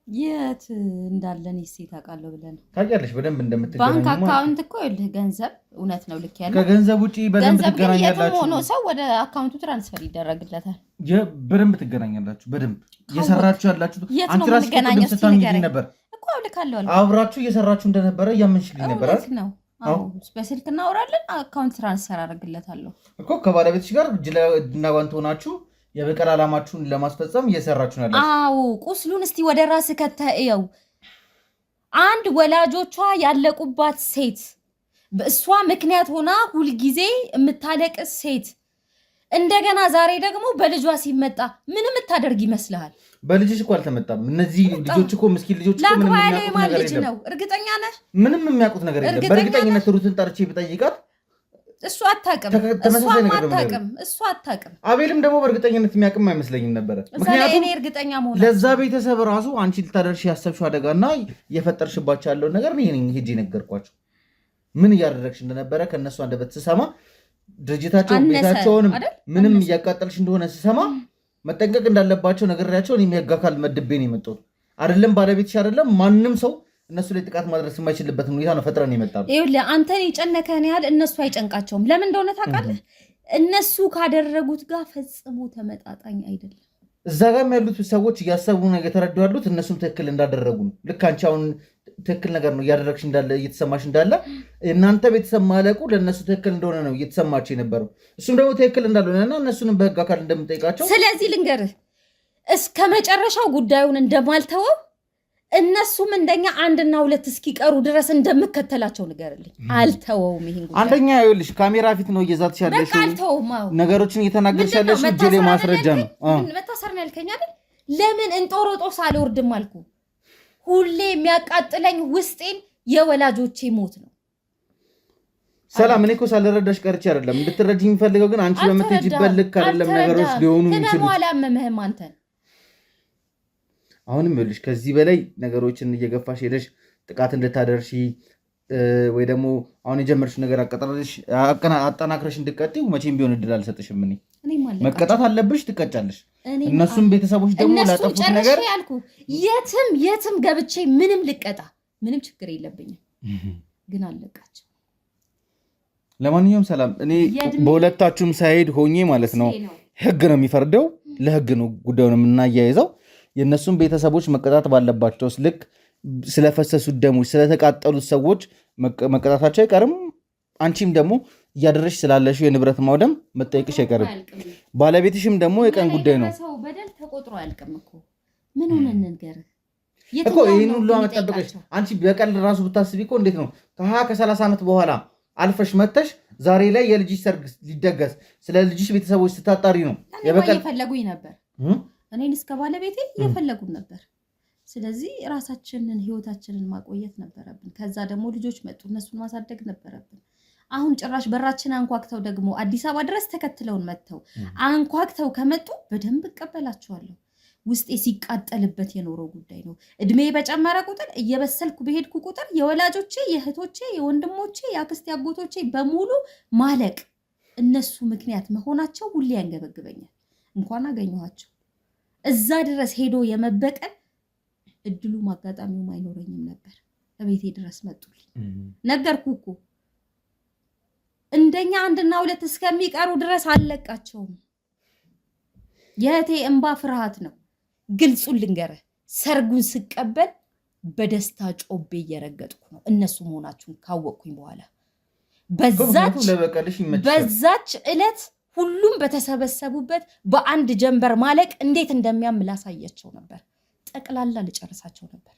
የት እንዳለን ሴት አውቃለሁ ብለን ታውቂያለሽ በደንብ እንደምትገናኙ። ባንክ አካውንት እኮ ይኸውልህ ገንዘብ እውነት ነው ልክ ያለው ከገንዘብ ውጪ በደንብ ትገናኛላችሁ። የትም ሆኖ ሰው ወደ አካውንቱ ትራንስፈር ይደረግለታል። በደንብ ትገናኛላችሁ። በደንብ እየሰራችሁ ያላችሁ አንቺ ራስሽ ቅድም ስታንጊኝ ነበር እኮ ልካለሁ አለ አብራችሁ እየሰራችሁ እንደነበረ እያመንሽልኝ ነበር አይደል? ነው አዎ በስልክ እናወራለን። አካውንት ትራንስፈር አደርግለታለሁ እኮ ከባለቤትሽ ጋር እጅ ለእጅና ጓንት ሆናችሁ የበቀል ዓላማችሁን ለማስፈጸም እየሰራችሁ ነው ያላችሁ። አዎ ቁስሉን እስቲ ወደ ራስህ ከተእየው። አንድ ወላጆቿ ያለቁባት ሴት በእሷ ምክንያት ሆና ሁልጊዜ የምታለቅስ ሴት እንደገና ዛሬ ደግሞ በልጇ ሲመጣ ምንም ታደርግ ይመስልሃል? በልጅሽ እኮ አልተመጣም። እነዚህ ልጆች እኮ ምስኪን ልጆች እኮ ምንም የሚያውቁት ነገር የለም። እርግጠኛ ነህ? ምንም የሚያውቁት ነገር የለም። በእርግጠኝነት ሩትን ጠርቼ ብጠይቃት እሱ አታውቅም፣ እሱ አታውቅም። አቤልም ደግሞ በእርግጠኝነት የሚያውቅም አይመስለኝም ነበረ። ምክንያቱም እርግጠኛ መሆን ለዛ ቤተሰብ ራሱ አንቺ ልታደርሽ ያሰብሽው አደጋና የፈጠርሽባቸው ያለውን ነገር እኔ ሄጄ ነገርኳቸው። ምን እያደረግሽ እንደነበረ ከእነሱ አንደበት ስሰማ ድርጅታቸውን ቤታቸውንም ምንም እያቃጠልሽ እንደሆነ ስሰማ መጠንቀቅ እንዳለባቸው ነገርያቸው እኔ የሚያጋ አካል መድቤ ነው የመጣሁት። አይደለም ባለቤትሽ አይደለም ማንም ሰው እነሱ ላይ ጥቃት ማድረስ የማይችልበትን ሁኔታ ነው ፈጥረን የመጣው። ይኸውልህ አንተን የጨነቀህን ያህል እነሱ አይጨንቃቸውም። ለምን እንደሆነ ታውቃለህ? እነሱ ካደረጉት ጋር ፈጽሞ ተመጣጣኝ አይደለም። እዛ ጋርም ያሉት ሰዎች እያሰቡ ነው እየተረዱ ያሉት እነሱም ትክክል እንዳደረጉ ነው። ልክ አንቺ አሁን ትክክል ነገር ነው እያደረግሽ እንዳለ እየተሰማሽ እንዳለ እናንተ ቤተሰብ ማለቁ ለእነሱ ትክክል እንደሆነ ነው እየተሰማቸው የነበረው። እሱም ደግሞ ትክክል እንዳልሆነና እነሱንም በህግ አካል እንደምጠይቃቸው። ስለዚህ ልንገርህ እስከ መጨረሻው ጉዳዩን እንደማልተወው እነሱም እንደኛ 1 እና 2 እስኪቀሩ ድረስ እንደምከተላቸው ንገርልኝ። አልተወውም ይሄን ጉዳይ። አንደኛ ይኸውልሽ ካሜራ ፊት ነው እየዛትሽ ያለሽ ነገሮችን እየተናገርሽ ያለሽ እጄ ላይ ማስረጃ ነው። መታሰር ነው ያልከኝ አይደል? ለምን እንጦሮጦስ አልወርድም አልኩ። ሁሌ የሚያቃጥለኝ ውስጤን የወላጆቼ ሞት ነው። ሰላም እኔ እኮ ሳልረዳሽ ቀርቼ አይደለም። እንድትረጂኝ የሚፈልገው ግን አንቺ በምትሄጂበት ልክ አይደለም ነገሮች ሊሆኑ የሚችሉት። አላመመህም አንተን። አሁንም ይኸውልሽ ከዚህ በላይ ነገሮችን እየገፋሽ ሄደሽ ጥቃት እንድታደርሺ ወይ ደግሞ አሁን የጀመርሽ ነገር አጠናክረሽ እንድትቀጥይው መቼም ቢሆን እድል አልሰጥሽም። እኔ መቀጣት አለብሽ፣ ትቀጫለሽ። እነሱም ቤተሰቦች ደግሞ ላጠፉት ነገር የትም ገብቼ ምንም ልቀጣ ምንም ችግር የለብኝም፣ ግን አለቃቸው። ለማንኛውም ሰላም እኔ በሁለታችሁም ሳይድ ሆኜ ማለት ነው ህግ ነው የሚፈርደው፣ ለህግ ነው ጉዳዩን የምናያይዘው። የእነሱም ቤተሰቦች መቀጣት ባለባቸው ልክ ስለፈሰሱት ደሞች ስለተቃጠሉት ሰዎች መቀጣታቸው አይቀርም። አንቺም ደግሞ እያደረሽ ስላለሽው የንብረት ማውደም መጠየቅሽ አይቀርም። ባለቤትሽም ደግሞ የቀን ጉዳይ ነው። ሰው በደል ተቆጥሮ አያልቅም እኮ ምን ሆነ ንገርህ እኮ ይህን ሁሉ አመጣበቀሽ። አንቺ በቀል ራሱ ብታስቢ እኮ እንዴት ነው ከ20-30 ዓመት በኋላ አልፈሽ መተሽ ዛሬ ላይ የልጅሽ ሰርግ ሊደገስ ስለ ልጅሽ ቤተሰቦች ስታጣሪ ነው የበቀል የፈለጉኝ ነበር። እኔን እስከ ባለቤቴ እየፈለጉን ነበር። ስለዚህ ራሳችንን ህይወታችንን ማቆየት ነበረብን። ከዛ ደግሞ ልጆች መጡ፣ እነሱን ማሳደግ ነበረብን። አሁን ጭራሽ በራችን አንኳክተው ደግሞ አዲስ አበባ ድረስ ተከትለውን መጥተው አንኳክተው ከመጡ በደንብ እቀበላቸዋለሁ። ውስጤ ሲቃጠልበት የኖረው ጉዳይ ነው። እድሜ በጨመረ ቁጥር እየበሰልኩ በሄድኩ ቁጥር የወላጆቼ፣ የእህቶቼ፣ የወንድሞቼ፣ የአክስቴ አጎቶቼ በሙሉ ማለቅ እነሱ ምክንያት መሆናቸው ሁሌ ያንገበግበኛል። እንኳን አገኘኋቸው እዛ ድረስ ሄዶ የመበቀል እድሉም አጋጣሚውም አይኖረኝም ነበር። በቤቴ ድረስ መጡልኝ። ነገርኩ እኮ እንደኛ 1 እና 2 እስከሚቀሩ ድረስ አለቃቸውም። የእህቴ እንባ ፍርሃት ነው። ግልጹን ልንገርህ፣ ሰርጉን ስቀበል በደስታ ጮቤ እየረገጥኩ ነው። እነሱ መሆናችሁን ካወቅኩኝ በኋላ በዛች ዕለት ሁሉም በተሰበሰቡበት በአንድ ጀንበር ማለቅ እንዴት እንደሚያም ላሳያቸው ነበር። ጠቅላላ ልጨርሳቸው ነበር፣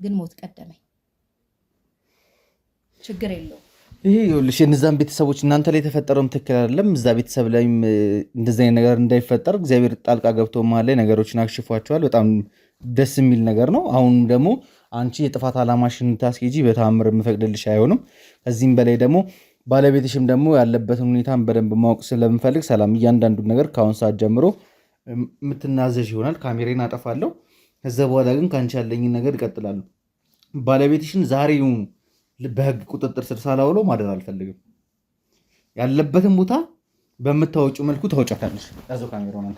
ግን ሞት ቀደመኝ። ችግር የለውም። ይሄ ይኸውልሽ የእነዛን ቤተሰቦች እናንተ ላይ የተፈጠረውም ትክክል አይደለም። እዛ ቤተሰብ ላይም እንደዚህ አይነት ነገር እንዳይፈጠር እግዚአብሔር ጣልቃ ገብቶ መሀል ላይ ነገሮችን አክሽፏቸዋል። በጣም ደስ የሚል ነገር ነው። አሁን ደግሞ አንቺ የጥፋት ዓላማሽን ታስኬጂ በተአምር የምፈቅድልሽ አይሆንም። ከዚህም በላይ ደግሞ ባለቤትሽም ደግሞ ያለበትን ሁኔታን በደንብ ማወቅ ስለምፈልግ ሰላም እያንዳንዱን ነገር ከአሁን ሰዓት ጀምሮ የምትናዘዥ ይሆናል። ካሜሬን አጠፋለሁ። ከዛ በኋላ ግን ከአንቺ ያለኝን ነገር ይቀጥላሉ። ባለቤትሽን ዛሬውኑ በህግ ቁጥጥር ስር ሳላውለው ማደር አልፈልግም። ያለበትን ቦታ በምታወጪው መልኩ ታወጫታለሽ። ያዘው ካሜራውን